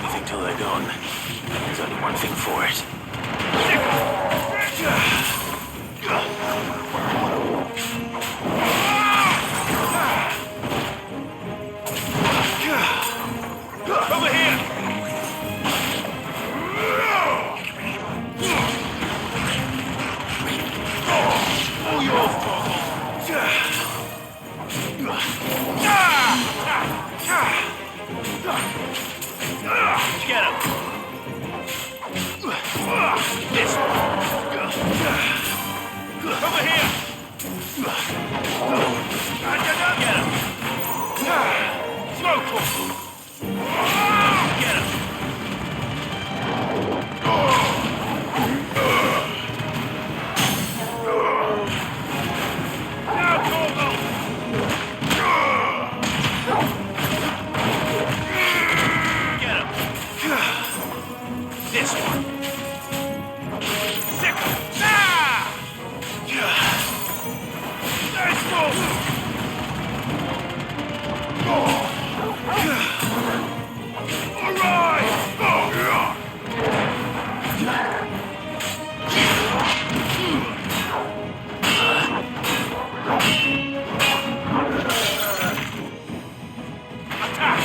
Anything till they're gone. There's only one thing for it. Over here! All yours, Get him! This one! Over here! Get him! Smoke him! Get him! Now, Torgal! Get him! This one! Sick him! Nice move! All right! Attack!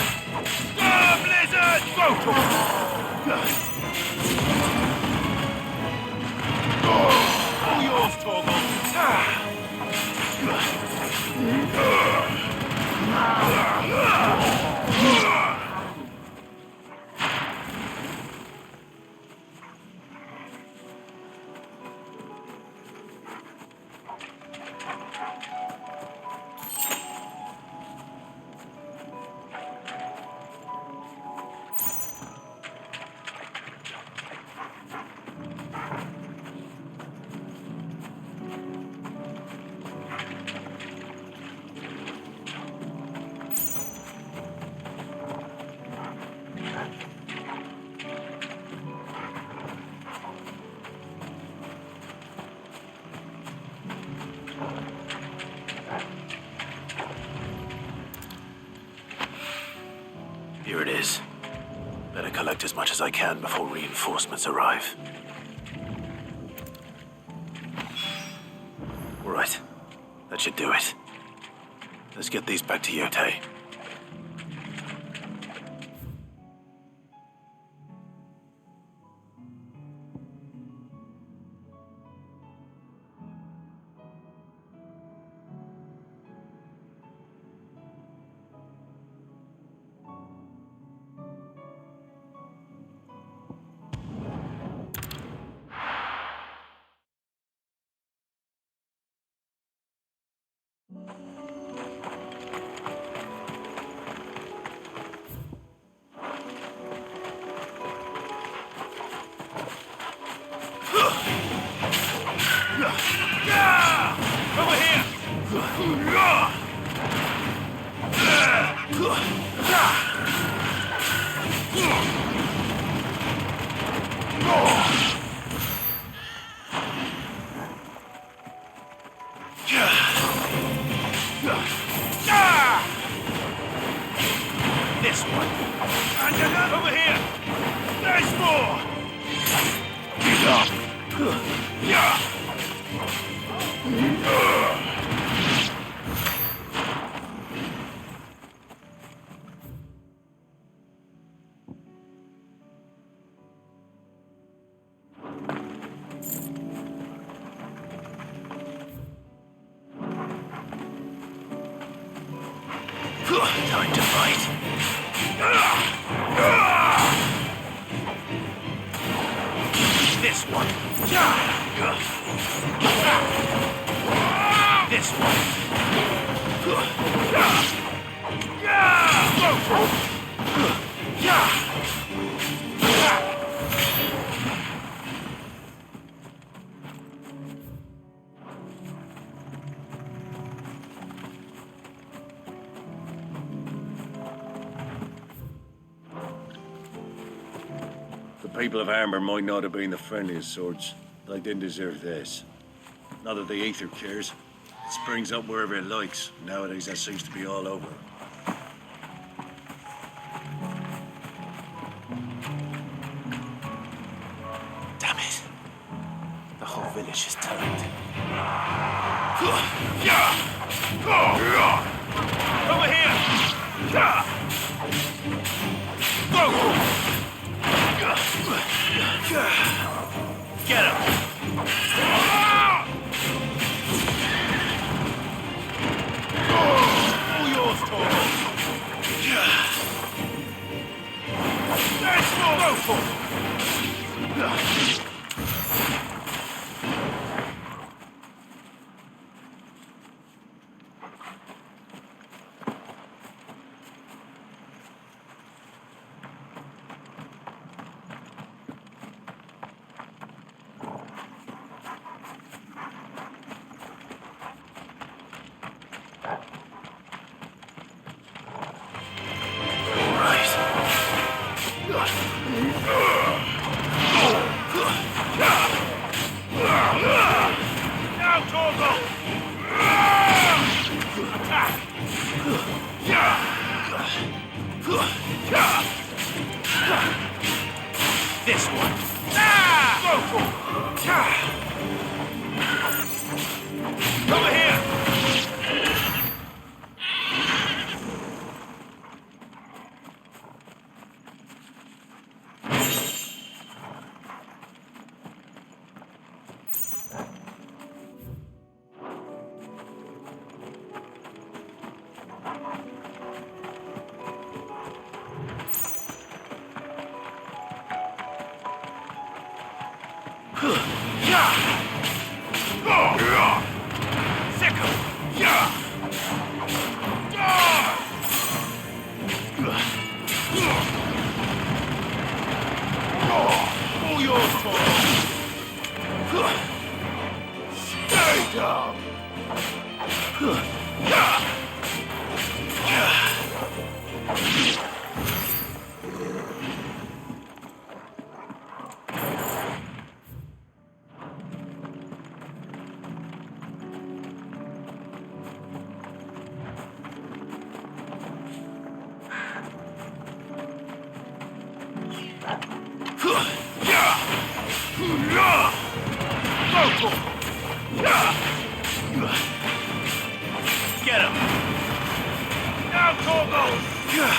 Blizzard! Go! All yours, Torgal. Here it is. Better collect as much as I can before reinforcements arrive. Right. That should do it. Let's get these back to Yotei. This one. And another over here. There's more. Get up. Time to fight. This one. This one. The people of Armor might not have been the friendliest sorts, but they didn't deserve this. Not that the Aether cares. It springs up wherever it likes. Nowadays, that seems to be all over. Damn it. The whole village is turned. Over here! Go! Get him! All yours, Torvald. Let's go for it! Now, Torvald! Attack! This one. Go for it! Over here! All yours, Torvald. Stay down. Get him! Now, Torgal! Get him!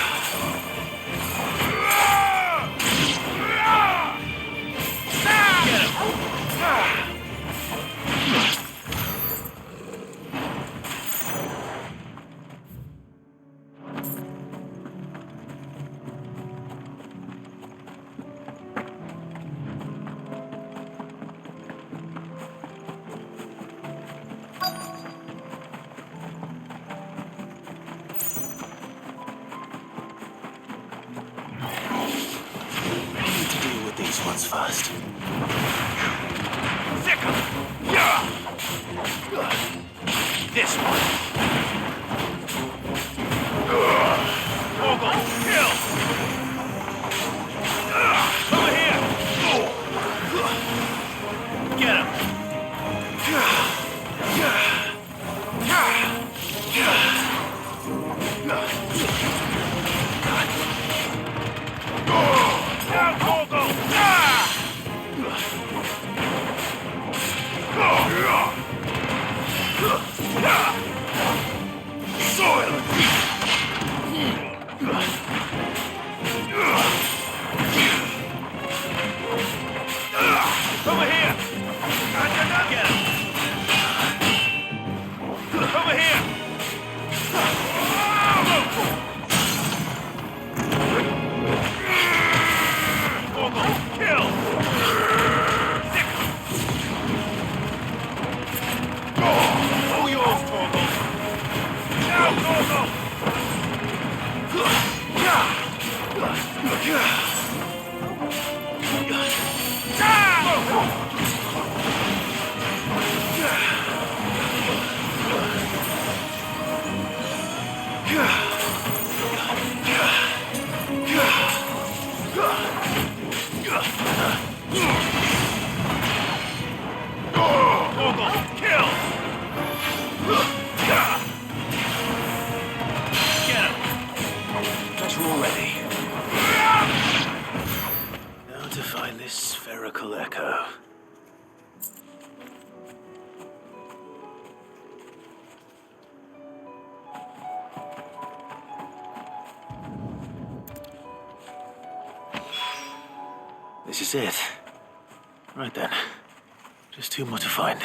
These ones first. Thicker! Yeah! This one. Torgal, kill! Over here! Get him! Now, Torgal! Soil! Over here! Get him! Over here! Torgal, kill! All yours, Torgal! Now, Torgal! Torgal, kill! Get him! Better already. Now to find this spherical echo. This is it. Right then. Just two more to find.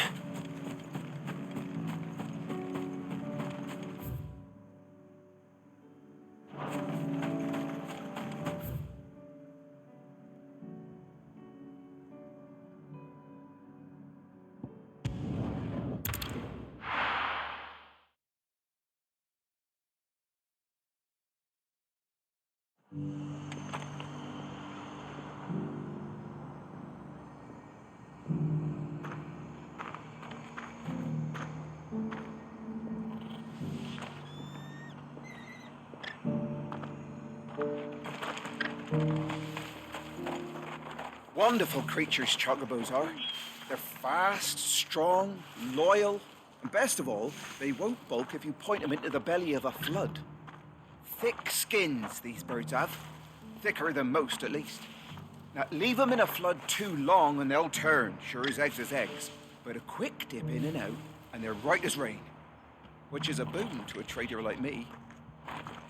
Wonderful creatures, chocobos are. They're fast, strong, loyal, and best of all, they won't balk if you point them into the belly of a flood. Thick skins, these birds have. Thicker than most, at least. Now, leave them in a flood too long and they'll turn, sure as eggs is eggs. But a quick dip in and out, and they're right as rain. Which is a boon to a trader like me.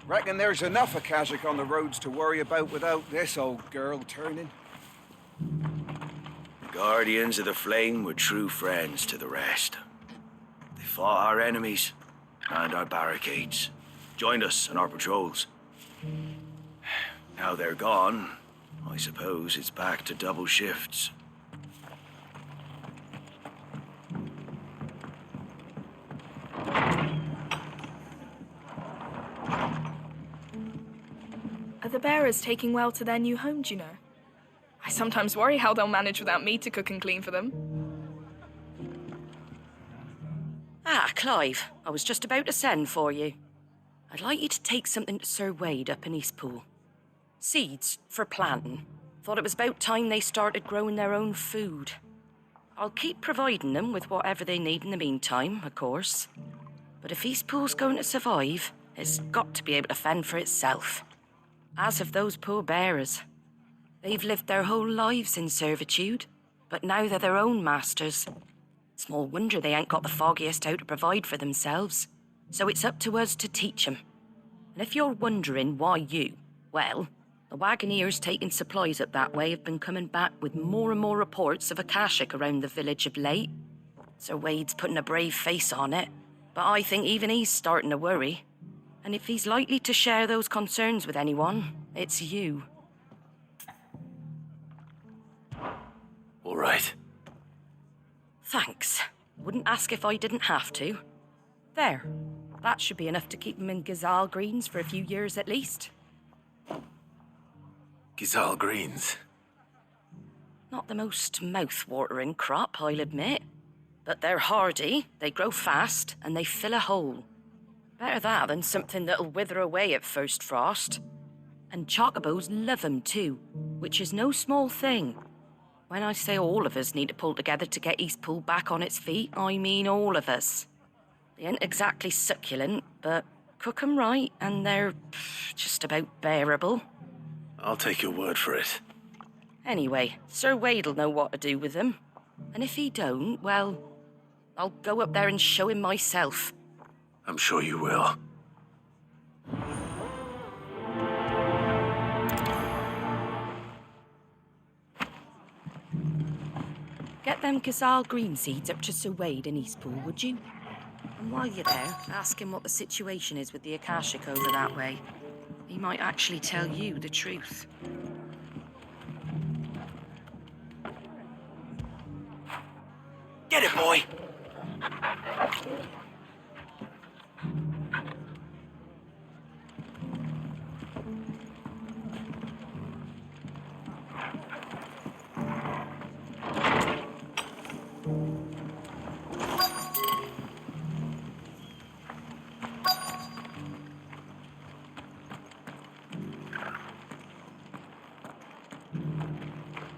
Reckon there's enough Akashic on the roads to worry about without this old girl turning. The Guardians of the Flame were true friends to the rest. They fought our enemies and our barricades, joined us on our patrols. Now they're gone, I suppose it's back to double shifts. Are the bearers taking well to their new home, do you know? I sometimes worry how they'll manage without me to cook and clean for them. Ah, Clive, I was just about to send for you. I'd like you to take something to Sir Wade up in Eastpool. Seeds for planting. Thought it was about time they started growing their own food. I'll keep providing them with whatever they need in the meantime, of course. But if Eastpool's going to survive, it's got to be able to fend for itself. As have those poor bearers. They've lived their whole lives in servitude, but now they're their own masters. Small wonder they ain't got the foggiest how to provide for themselves. So it's up to us to teach 'em. And if you're wondering why you, well, the Wagoneers taking supplies up that way have been coming back with more and more reports of Akashic around the village of late. Sir Wade's putting a brave face on it, but I think even he's starting to worry. And if he's likely to share those concerns with anyone, it's you. All right. Thanks. Wouldn't ask if I didn't have to. There. That should be enough to keep him in Gazal Greens for a few years at least. Gazal Greens. Not the most mouth-watering crop, I'll admit. But they're hardy, they grow fast, and they fill a hole. Better that than something that'll wither away at first frost. And chocobos love 'em too, which is no small thing. When I say all of us need to pull together to get Eastpool back on its feet, I mean all of us. They ain't exactly succulent, but cook 'em right and they're just about bearable. I'll take your word for it. Anyway, Sir Wade'll know what to do with them. And if he don't, well, I'll go up there and show him myself. I'm sure you will. Get them Gazal green seeds up to Sir Wade in Eastpool, would you? And while you're there, ask him what the situation is with the Akashic over that way. He might actually tell you the truth. Get it, boy!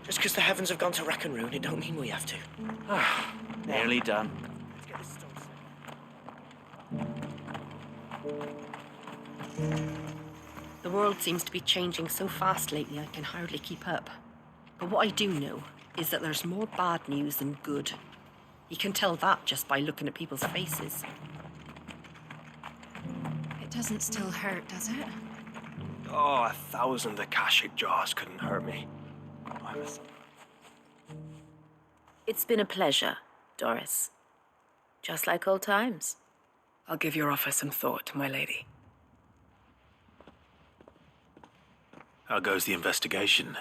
Just because the heavens have gone to rack and ruin, it don't mean we have to. Nearly done. The world seems to be changing so fast lately I can hardly keep up. But what I do know is that there's more bad news than good. You can tell that just by looking at people's faces. It doesn't still hurt, does it? Oh, 1,000 Akashic jars couldn't hurt me. It's been a pleasure, Doris. Just like old times. I'll give your offer some thought, my lady. How goes the investigation?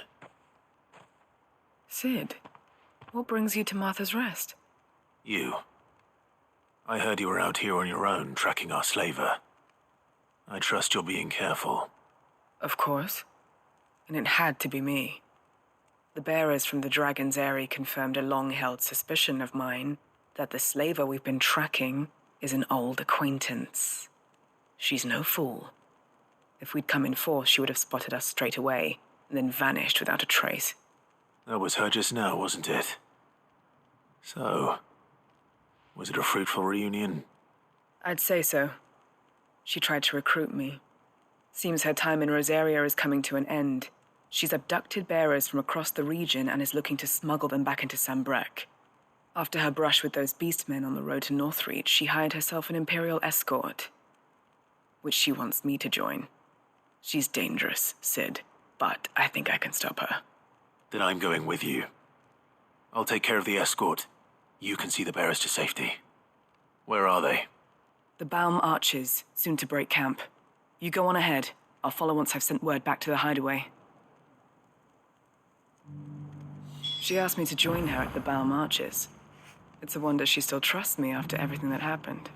Sid, what brings you to Martha's Rest? You. I heard you were out here on your own, tracking our slaver. I trust you're being careful. Of course. And it had to be me. The bearers from the Dragon's Eyrie confirmed a long-held suspicion of mine that the slaver we've been tracking is an old acquaintance. She's no fool. If we'd come in force, she would have spotted us straight away, and then vanished without a trace. That was her just now, wasn't it? So, was it a fruitful reunion? I'd say so. She tried to recruit me. Seems her time in Rosaria is coming to an end. She's abducted bearers from across the region and is looking to smuggle them back into Sambrek. After her brush with those beastmen on the road to Northreach, she hired herself an Imperial escort, which she wants me to join. She's dangerous, Sid, but I think I can stop her. Then I'm going with you. I'll take care of the escort. You can see the bearers to safety. Where are they? The Baum Archers, soon to break camp. You go on ahead. I'll follow once I've sent word back to the hideaway. She asked me to join her at the Baum Archers. It's a wonder she still trusts me after everything that happened.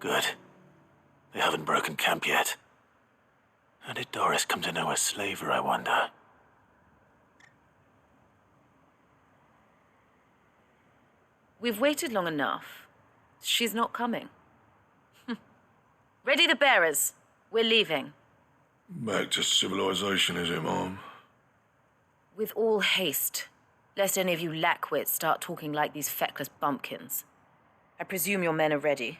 Good. They haven't broken camp yet. How did Doris come to know a slaver, I wonder? We've waited long enough. She's not coming. Ready the bearers. We're leaving. Back to civilization, is it, Mom? With all haste, lest any of you lackwits start talking like these feckless bumpkins. I presume your men are ready.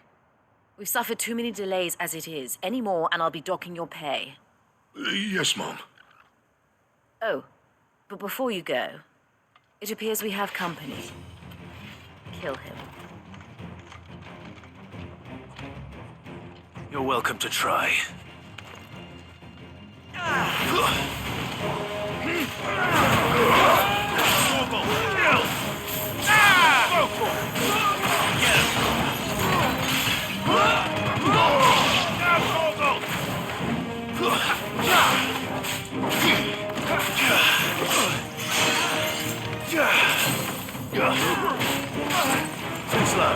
We've suffered too many delays as it is. Any more, and I'll be docking your pay. Yes, Mom. Oh, but before you go, it appears we have company. Kill him. You're welcome to try. Too slow.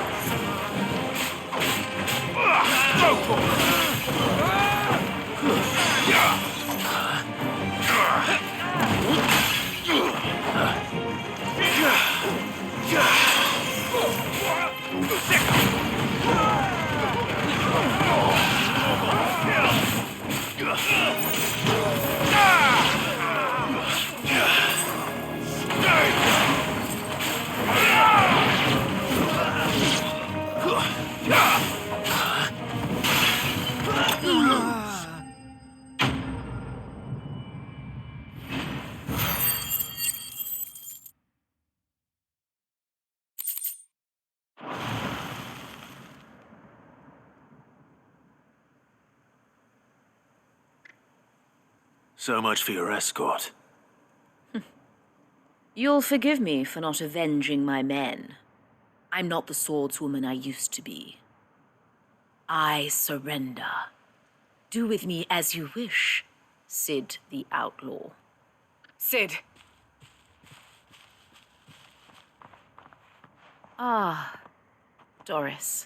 So much for your escort. You'll forgive me for not avenging my men. I'm not the swordswoman I used to be. I surrender. Do with me as you wish, Sid the Outlaw. Sid. Ah, Doris.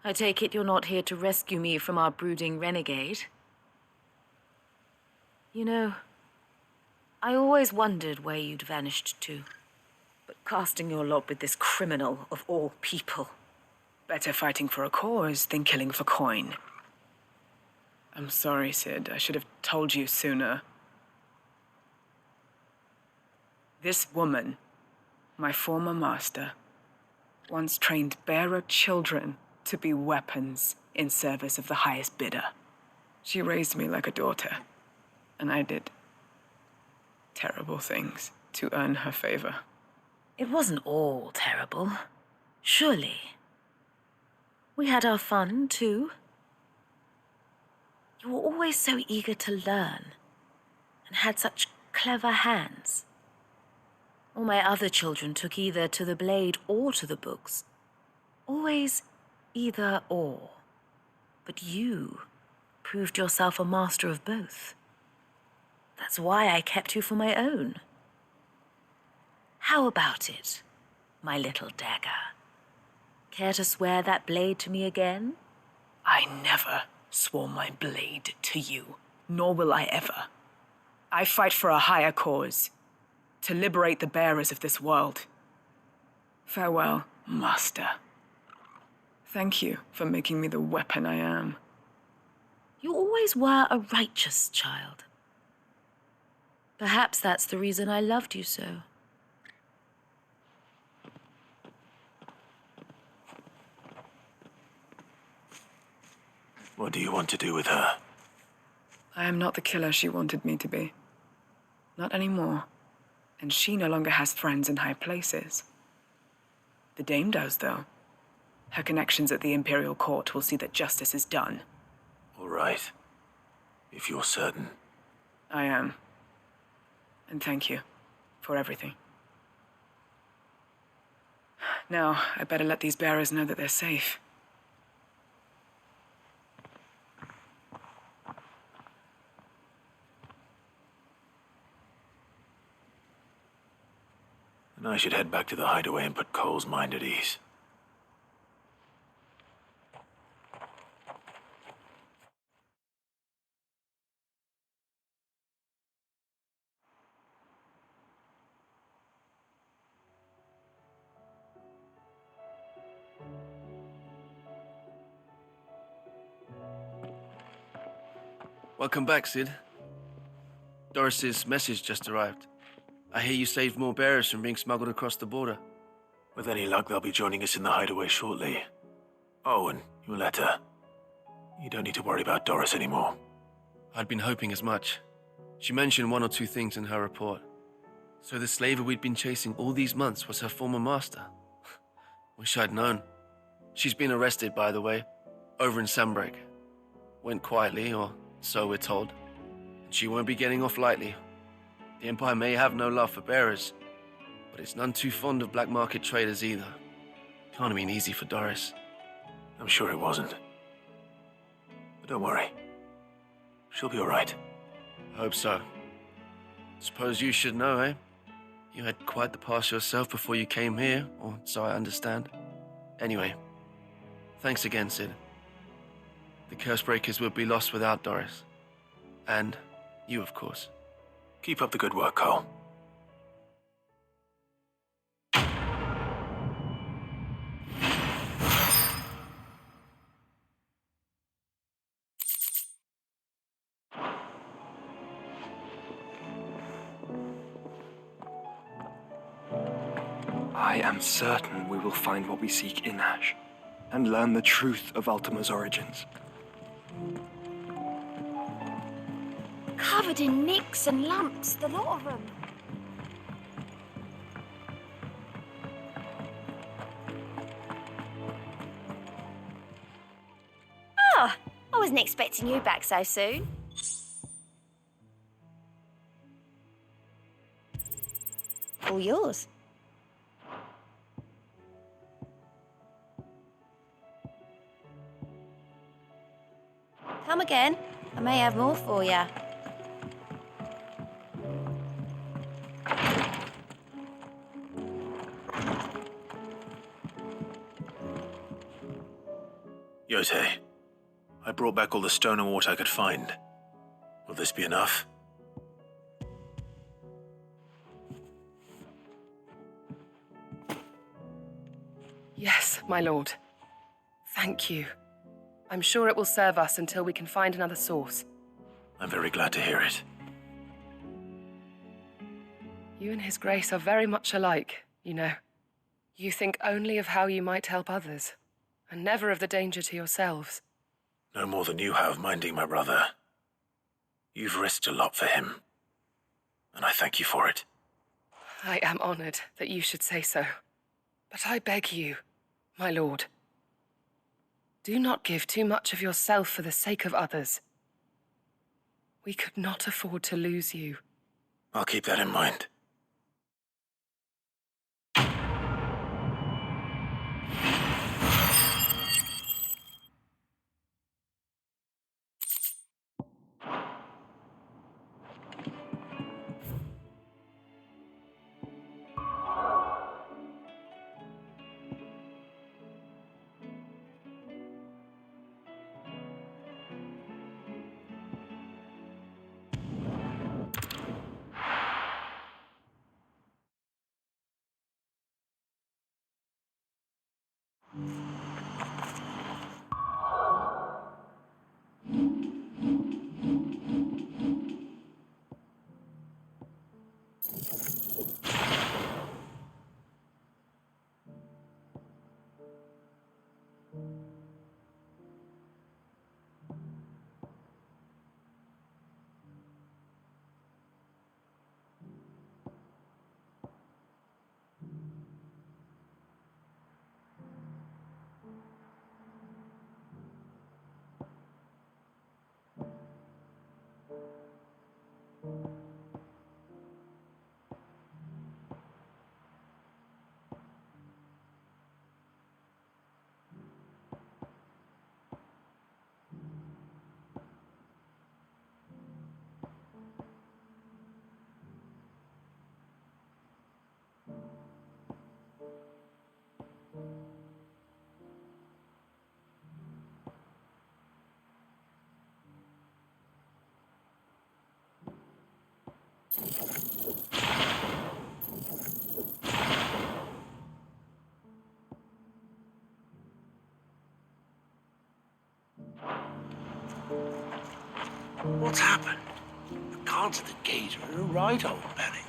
I take it you're not here to rescue me from our brooding renegade? You know, I always wondered where you'd vanished to. But casting your lot with this criminal of all people. Better fighting for a cause than killing for coin. I'm sorry, Sid. I should have told you sooner. This woman, my former master, once trained bearer children to be weapons in service of the highest bidder. She raised me like a daughter, and I did terrible things to earn her favor. It wasn't all terrible, surely. We had our fun, too. You were always so eager to learn, and had such clever hands. All my other children took either to the blade or to the books. Always either or. But you proved yourself a master of both. That's why I kept you for my own. How about it, my little dagger? Care to swear that blade to me again? I never swore my blade to you, nor will I ever. I fight for a higher cause, to liberate the bearers of this world. Farewell, Master. Thank you for making me the weapon I am. You always were a righteous child. Perhaps that's the reason I loved you so. What do you want to do with her? I am not the killer she wanted me to be. Not anymore. And she no longer has friends in high places. The Dame does, though. Her connections at the Imperial Court will see that justice is done. All right. If you're certain. I am. And thank you for everything. Now, I better let these bearers know that they're safe. And I should head back to the hideaway and put Cole's mind at ease. Welcome back, Cid. Doris's message just arrived. I hear you saved more bearers from being smuggled across the border. With any luck, they'll be joining us in the hideaway shortly. Oh, and your letter. You don't need to worry about Doris anymore. I'd been hoping as much. She mentioned one or two things in her report. So the slaver we'd been chasing all these months was her former master. Wish I'd known. She's been arrested, by the way, over in Sanbreque. Went quietly, or so we're told. And she won't be getting off lightly. The Empire may have no love for bearers, but it's none too fond of black market traders either. Can't have been easy for Doris. I'm sure it wasn't. But don't worry. She'll be all right. I hope so. Suppose you should know, eh? You had quite the past yourself before you came here, or so I understand. Anyway, thanks again, Cid. The Cursebreakers would be lost without Doris. And you, of course. Keep up the good work, Cole. I am certain we will find what we seek in Ash, and learn the truth of Ultima's origins. Covered in nicks and lumps, the lot of them. Ah, I wasn't expecting you back so soon. All yours. Come again. I may have more for you. Yote, I brought back all the stone and water I could find. Will this be enough? Yes, my lord. Thank you. I'm sure it will serve us until we can find another source. I'm very glad to hear it. You and His Grace are very much alike, you know. You think only of how you might help others, and never of the danger to yourselves. No more than you have minding my brother. You've risked a lot for him, and I thank you for it. I am honored that you should say so. But I beg you, my lord, do not give too much of yourself for the sake of others. We could not afford to lose you. I'll keep that in mind. What's happened? The guards at the gate are right, old Beric.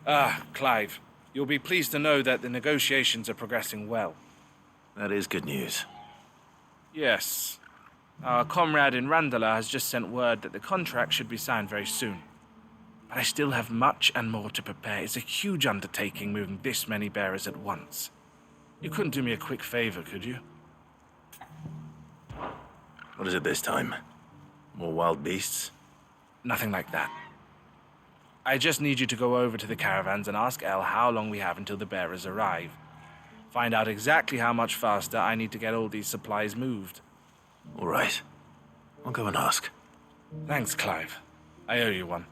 Ah, Clive. You'll be pleased to know that the negotiations are progressing well. That is good news. Yes. Our comrade in Randala has just sent word that the contract should be signed very soon. But I still have much and more to prepare. It's a huge undertaking moving this many bearers at once. You couldn't do me a quick favor, could you? What is it this time? More wild beasts? Nothing like that. I just need you to go over to the caravans and ask El how long we have until the bearers arrive. Find out exactly how much faster I need to get all these supplies moved. All right. I'll go and ask. Thanks, Clive. I owe you one.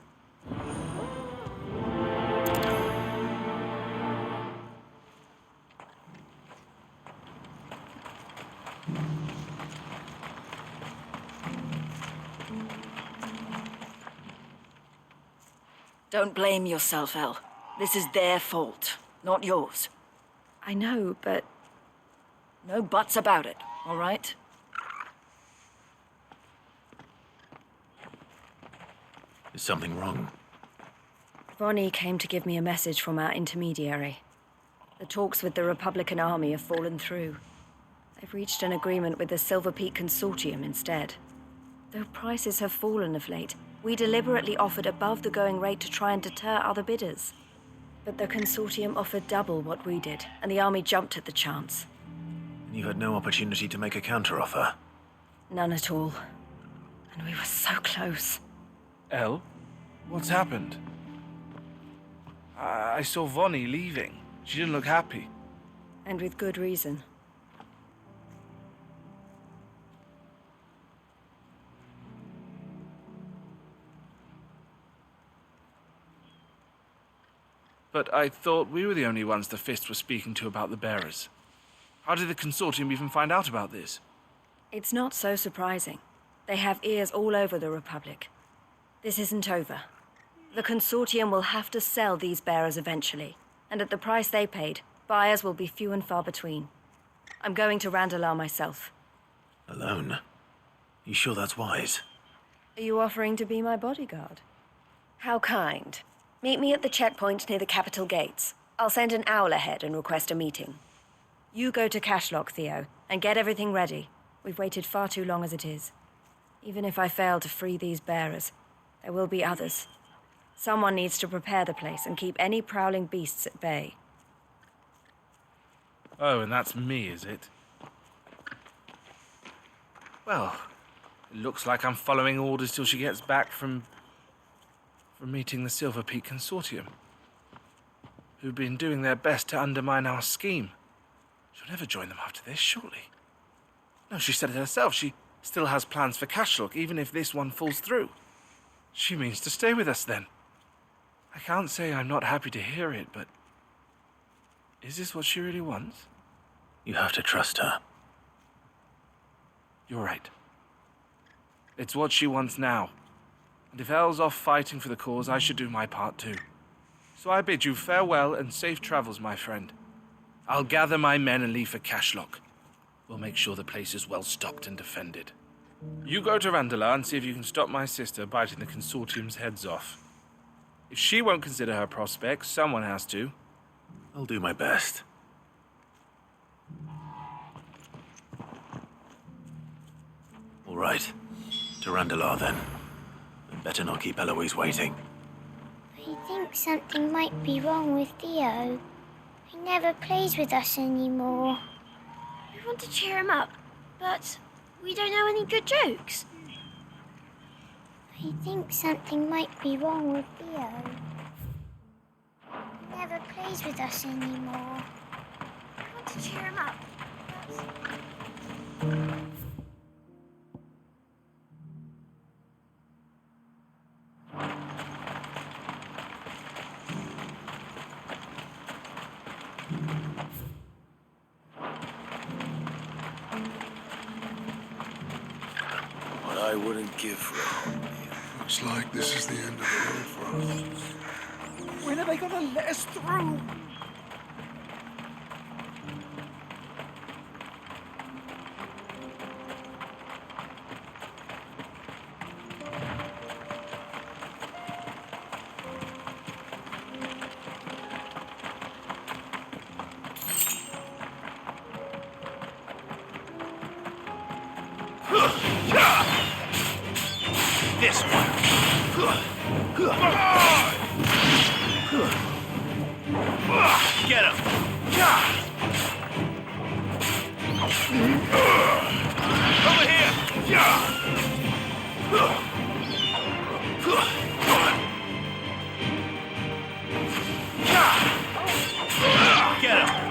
Don't blame yourself, El. This is their fault, not yours. I know, but... No buts about it, all right? Is something wrong? Vonnie came to give me a message from our intermediary. The talks with the Republican Army have fallen through. They've reached an agreement with the Silver Peak Consortium instead. Though prices have fallen of late, we deliberately offered above the going rate to try and deter other bidders. But the Consortium offered double what we did, and the Army jumped at the chance. And you had no opportunity to make a counteroffer? None at all. And we were so close. El? What's happened? I saw Vonnie leaving. She didn't look happy. And with good reason. But I thought we were the only ones the Fist were speaking to about the bearers. How did the Consortium even find out about this? It's not so surprising. They have ears all over the Republic. This isn't over. The Consortium will have to sell these bearers eventually, and at the price they paid, buyers will be few and far between. I'm going to Randalar myself. Alone? You sure that's wise? Are you offering to be my bodyguard? How kind. Meet me at the checkpoint near the capital gates. I'll send an owl ahead and request a meeting. You go to Cashlock, Theo, and get everything ready. We've waited far too long as it is. Even if I fail to free these bearers, there will be others. Someone needs to prepare the place and keep any prowling beasts at bay. Oh, and that's me, is it? Well, it looks like I'm following orders till she gets back from meeting the Silver Peak Consortium, who've been doing their best to undermine our scheme. She'll never join them after this, surely. No, she said it herself. She still has plans for Cashlock, even if this one falls through. She means to stay with us, then. I can't say I'm not happy to hear it, but... is this what she really wants? You have to trust her. You're right. It's what she wants now. And if El's off fighting for the cause, I should do my part too. So I bid you farewell and safe travels, my friend. I'll gather my men and leave for Cashlock. We'll make sure the place is well stocked and defended. You go to Randalar and see if you can stop my sister biting the Consortium's heads off. If she won't consider her prospects, someone has to. I'll do my best. All right. To Randalar, then. Better not keep Eloise waiting. I think something might be wrong with Theo. He never plays with us anymore. We want to cheer him up, but we don't know any good jokes. I think something might be wrong with Theo. He never plays with us anymore. We want to cheer him up, but... I wouldn't give for it. Looks like this is the end of the road for us. When are they gonna let us through? This one. Get him. Over here. Get him.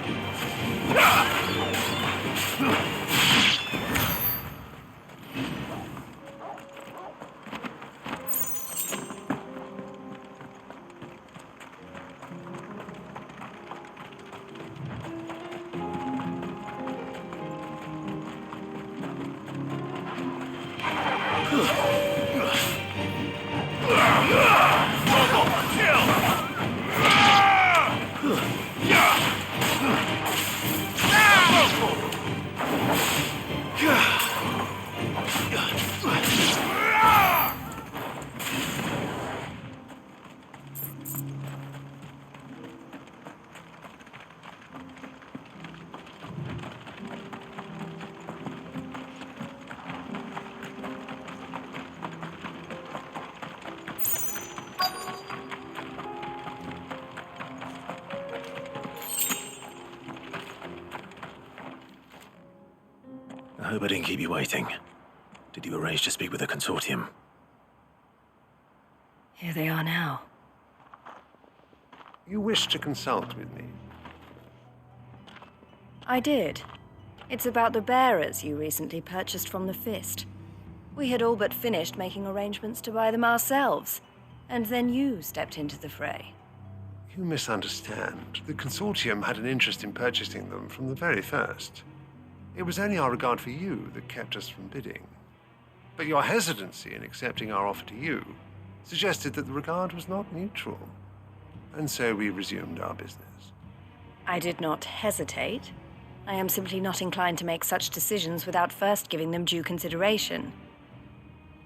I hope I didn't keep you waiting. Did you arrange to speak with the consortium? Here they are now. You wish to consult with me? I did. It's about the bearers you recently purchased from the Fist. We had all but finished making arrangements to buy them ourselves, and then you stepped into the fray. You misunderstand. The consortium had an interest in purchasing them from the very first. It was only our regard for you that kept us from bidding. But your hesitancy in accepting our offer to you suggested that the regard was not mutual. And so we resumed our business. I did not hesitate. I am simply not inclined to make such decisions without first giving them due consideration.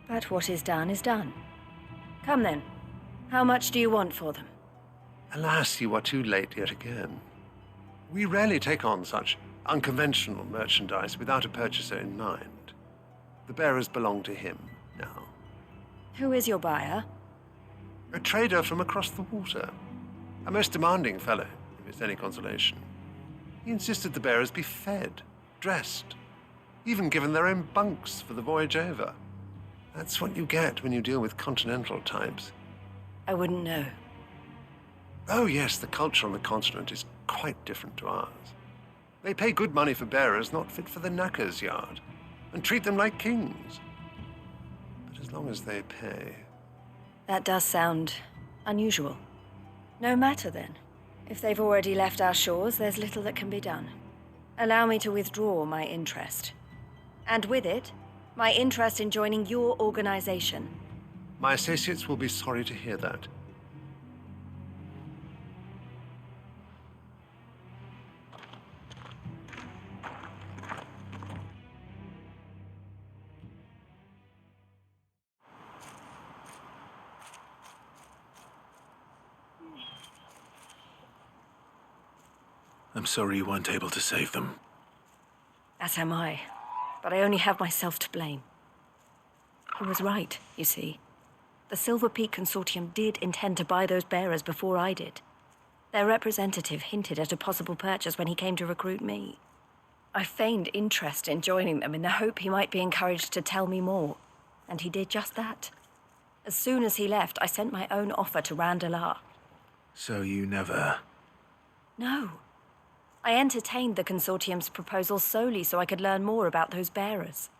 But what is done is done. Come then. How much do you want for them? Alas, you are too late yet again. We rarely take on such unconventional merchandise without a purchaser in mind. The bearers belong to him now. Who is your buyer? A trader from across the water. A most demanding fellow, if it's any consolation. He insisted the bearers be fed, dressed, even given their own bunks for the voyage over. That's what you get when you deal with continental types. I wouldn't know. Oh yes, the culture on the continent is quite different to ours. They pay good money for bearers not fit for the knacker's yard, and treat them like kings. But as long as they pay... That does sound unusual. No matter then. If they've already left our shores, there's little that can be done. Allow me to withdraw my interest. And with it, my interest in joining your organization. My associates will be sorry to hear that. I'm sorry you weren't able to save them. As am I. But I only have myself to blame. He was right, you see. The Silver Peak Consortium did intend to buy those bearers before I did. Their representative hinted at a possible purchase when he came to recruit me. I feigned interest in joining them in the hope he might be encouraged to tell me more, and he did just that. As soon as he left, I sent my own offer to Randalar. So you never... No. I entertained the Consortium's proposal solely so I could learn more about those bearers.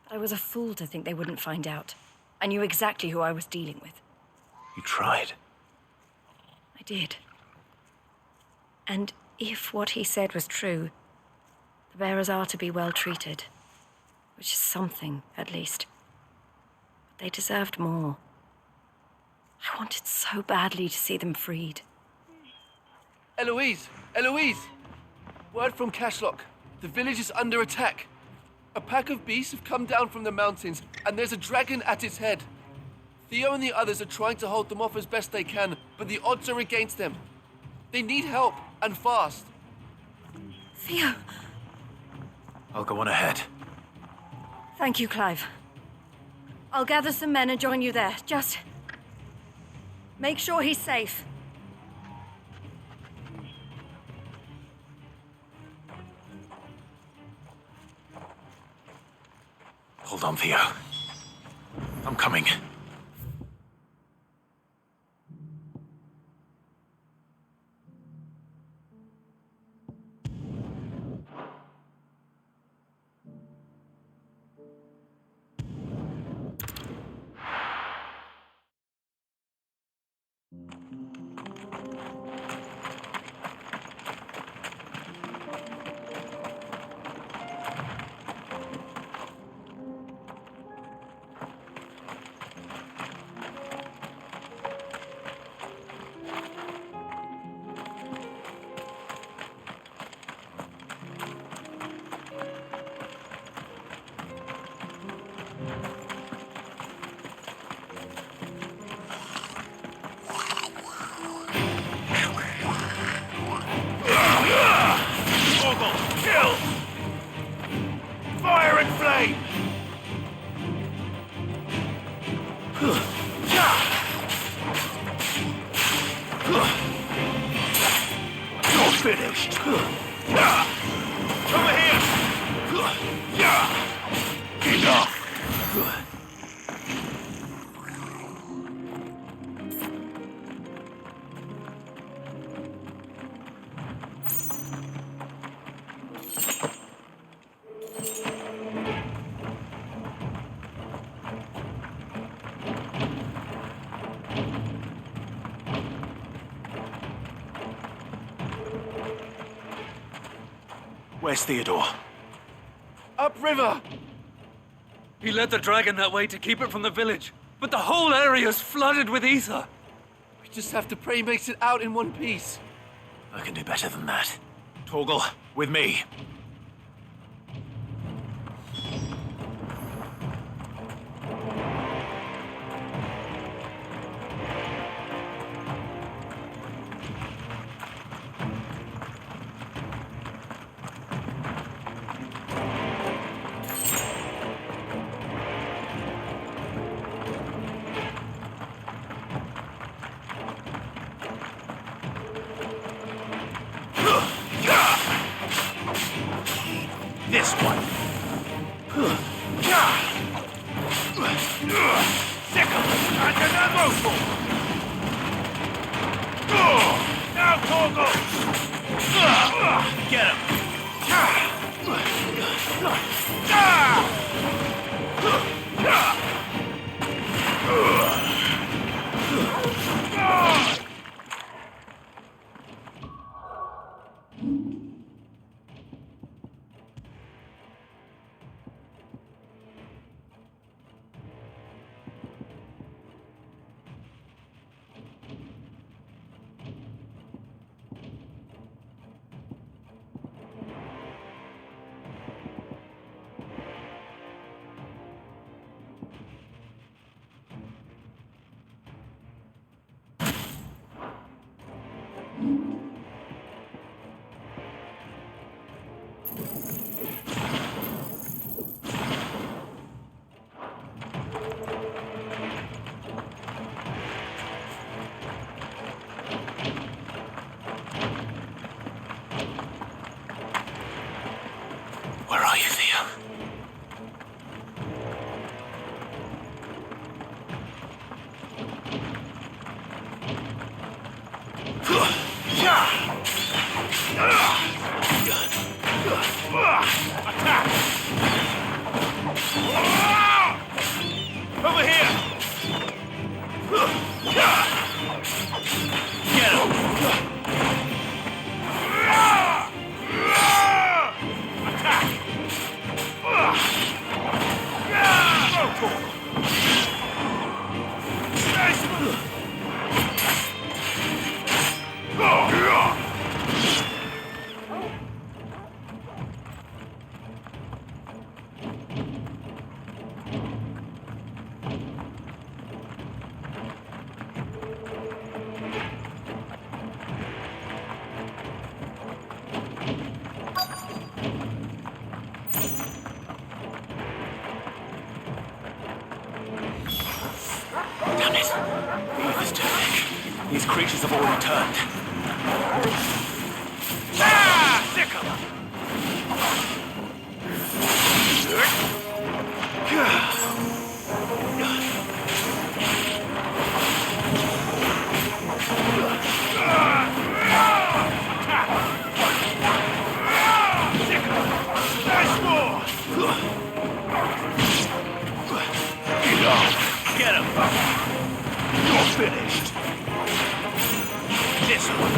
But I was a fool to think they wouldn't find out. I knew exactly who I was dealing with. You tried. I did. And if what he said was true, the bearers are to be well treated. Which is something, at least. They deserved more. I wanted so badly to see them freed. Eloise! Eloise! Word from Cashlock. The village is under attack. A pack of beasts have come down from the mountains, and there's a dragon at its head. Theo and the others are trying to hold them off as best they can, but the odds are against them. They need help, and fast. Theo! I'll go on ahead. Thank you, Clive. I'll gather some men and join you there. Just make sure he's safe. Hold on, Theo. I'm coming. Kill! Fire and flame! You're finished! Over here! Enough! Where's Theodore? Upriver! He led the dragon that way to keep it from the village, but the whole area's flooded with ether. We just have to pray he makes it out in one piece. I can do better than that. Torgal, with me. This one. Sickle and another one. Now, Torgal. Get him. Where are you, Theo? Attack! Over here! Get him! Attack! Damn it! Eve is turning. These creatures have already turned. Ah! Sick 'em! Nice more! Get him! You're finished! This one!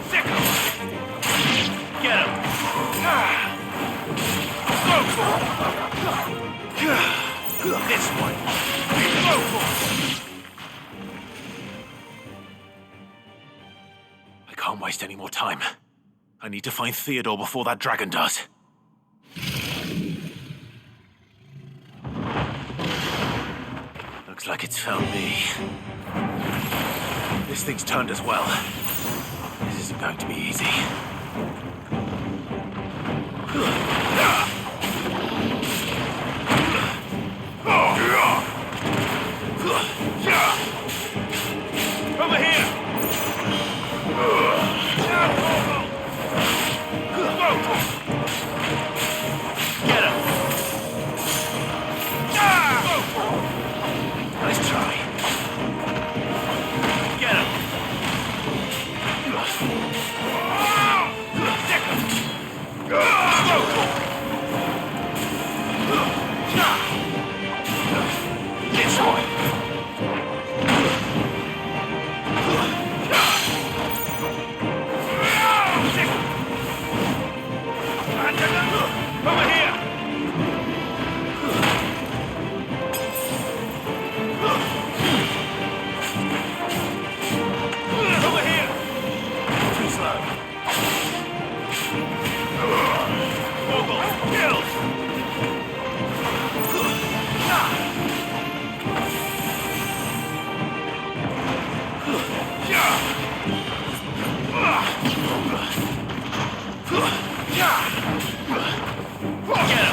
Sick him! Get him! Go for it! This one! Go for it! I can't waste any more time. I need to find Theodore before that dragon does. Looks like it's found me. This thing's turned as well. This isn't going to be easy. Over here! Get him! Nice try. Get him! Stick him! This one! Over here! Over here! Too slow. Vogel, kill! Get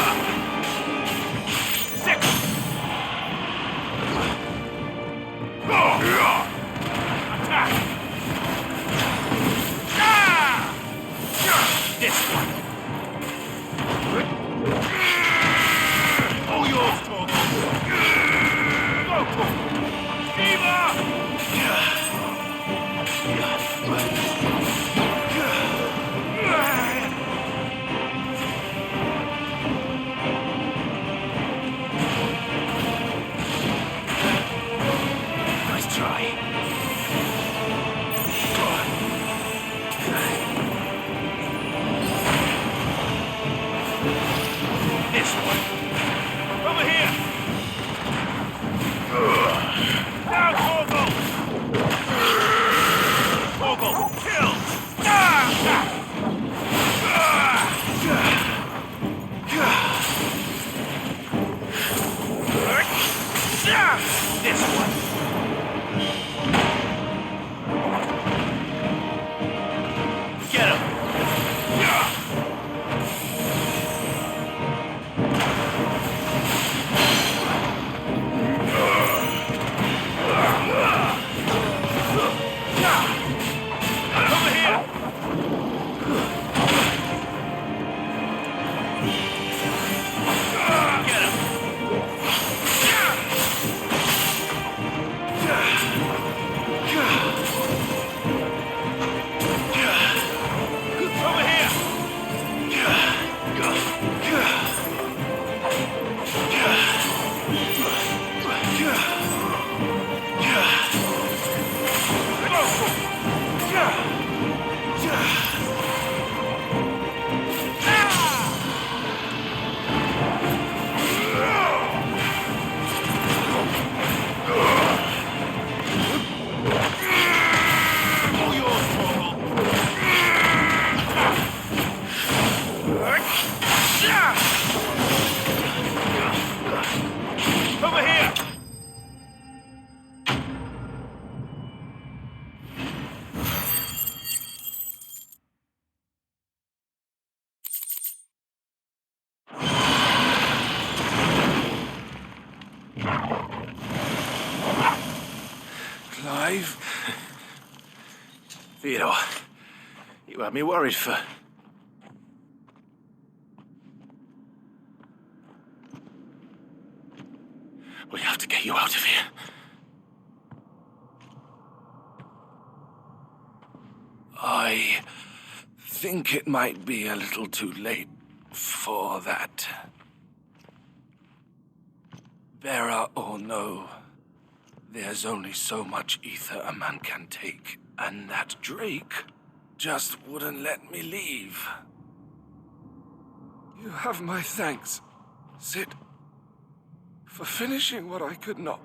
him! Sick! Attack! This one! All yours, Torgal! Go, Torgal! Fever! Nice try. This one. Over here! Now, Torgal! Torgal, Theodore, you had me worried for... We have to get you out of here. I think it might be a little too late for that. Bearer or no, there's only so much ether a man can take, and that Drake just wouldn't let me leave. You have my thanks, Cid, for finishing what I could not.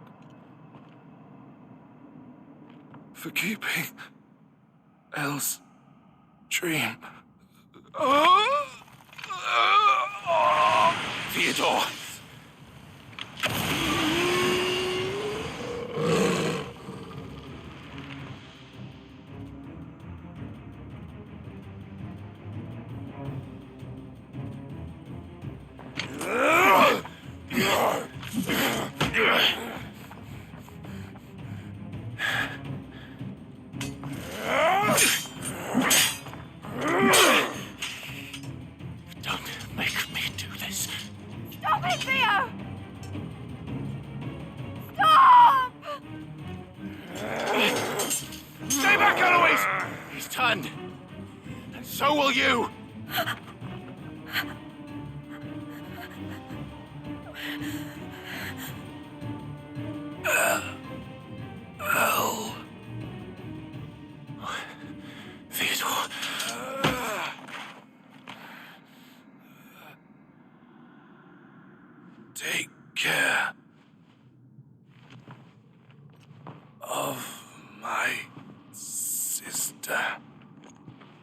For keeping Elle's dream. Theodore! Don't make me do this. Stop it, Theo! Stop! Stay back, Eloise! He's turned. And so will you! Elle. Theodore. Take care of my sister.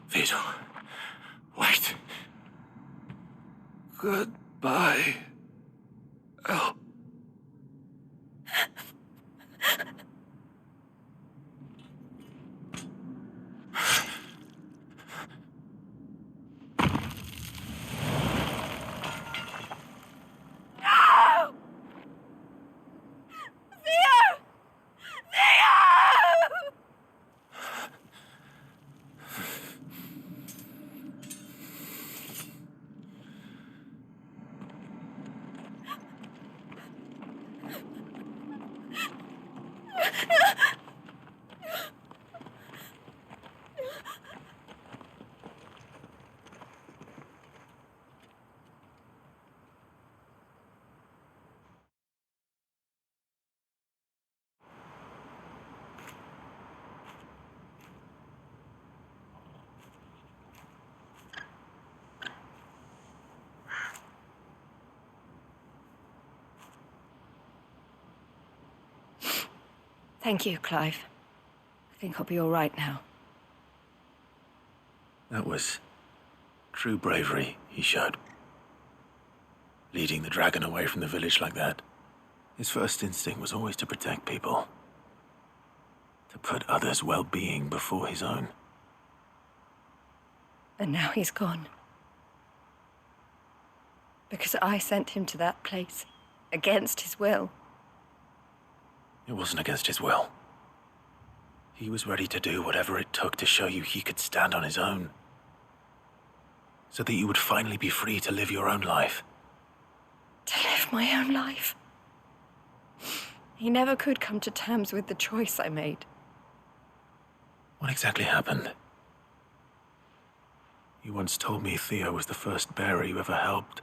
Theodore, wait. Goodbye, Elle. No! Theo! Theo! Thank you, Clive. I think I'll be all right now. That was true bravery he showed. Leading the dragon away from the village like that. His first instinct was always to protect people. To put others' well-being before his own. And now he's gone. Because I sent him to that place, against his will. It wasn't against his will. He was ready to do whatever it took to show you he could stand on his own. So that you would finally be free to live your own life. To live my own life. He never could come to terms with the choice I made. What exactly happened? You once told me Theo was the first bearer you ever helped.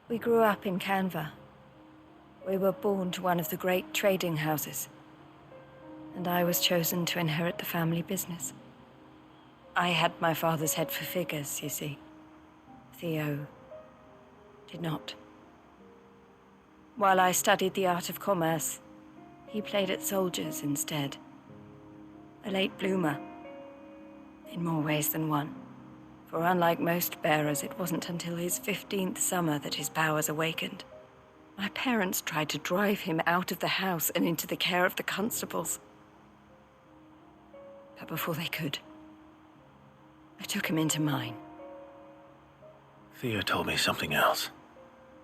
We grew up in Canva. We were born to one of the great trading houses. And I was chosen to inherit the family business. I had my father's head for figures, you see. Theo did not. While I studied the art of commerce, he played at soldiers instead. A late bloomer, in more ways than one. For unlike most bearers, it wasn't until his 15th summer that his powers awakened. My parents tried to drive him out of the house and into the care of the constables. But before they could, I took him into mine. Theo told me something else.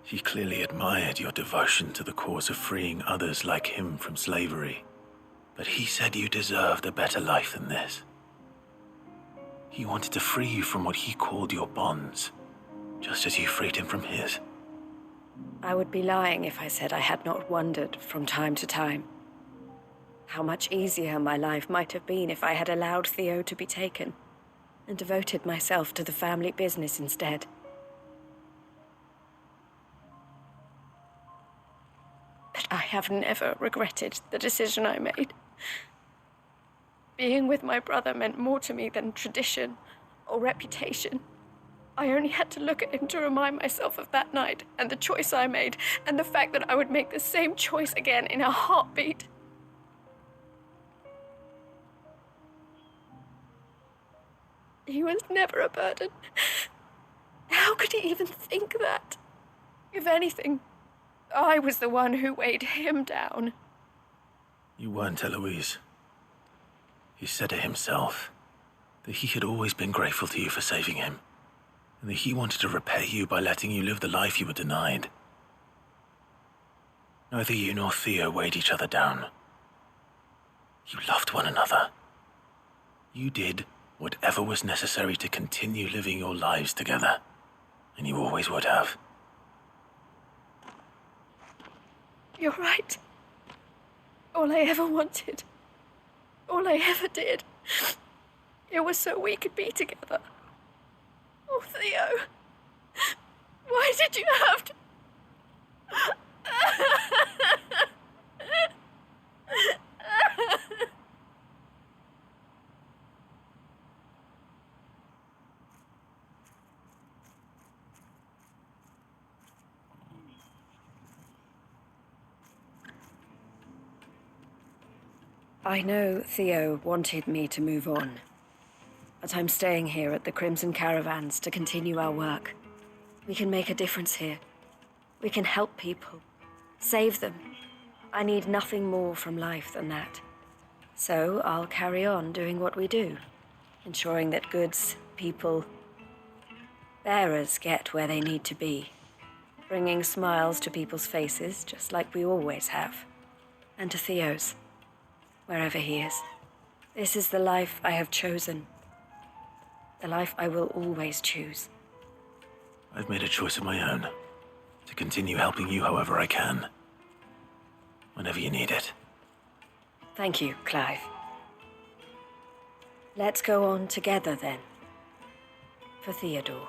He clearly admired your devotion to the cause of freeing others like him from slavery. But he said you deserved a better life than this. He wanted to free you from what he called your bonds, just as you freed him from his. I would be lying if I said I had not wondered from time to time how much easier my life might have been if I had allowed Theo to be taken and devoted myself to the family business instead. But I have never regretted the decision I made. Being with my brother meant more to me than tradition or reputation. I only had to look at him to remind myself of that night and the choice I made and the fact that I would make the same choice again in a heartbeat. He was never a burden. How could he even think that? If anything, I was the one who weighed him down. You weren't, Eloise. He said it himself, that he had always been grateful to you for saving him, and that he wanted to repay you by letting you live the life you were denied. Neither you nor Theo weighed each other down. You loved one another. You did whatever was necessary to continue living your lives together, and you always would have. You're right. All I ever wanted, all I ever did, it was so we could be together. Oh, Theo, why did you have to... I know Theo wanted me to move on, but I'm staying here at the Crimson Caravans to continue our work. We can make a difference here. We can help people, save them. I need nothing more from life than that. So I'll carry on doing what we do, ensuring that goods, people, bearers get where they need to be, bringing smiles to people's faces just like we always have, and to Theo's. Wherever he is. This is the life I have chosen. The life I will always choose. I've made a choice of my own, to continue helping you however I can. Whenever you need it. Thank you, Clive. Let's go on together then. For Theodore.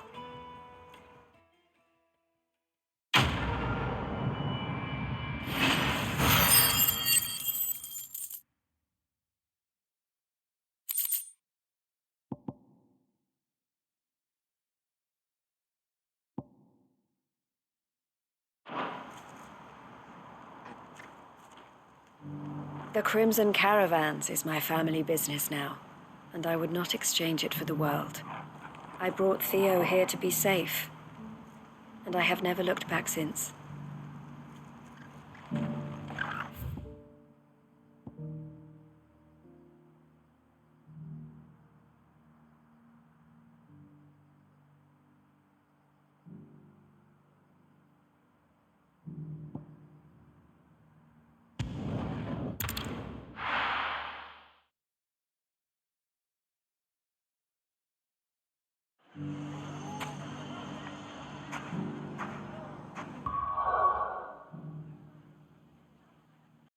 The Crimson Caravans is my family business now, and I would not exchange it for the world. I brought Theo here to be safe, and I have never looked back since.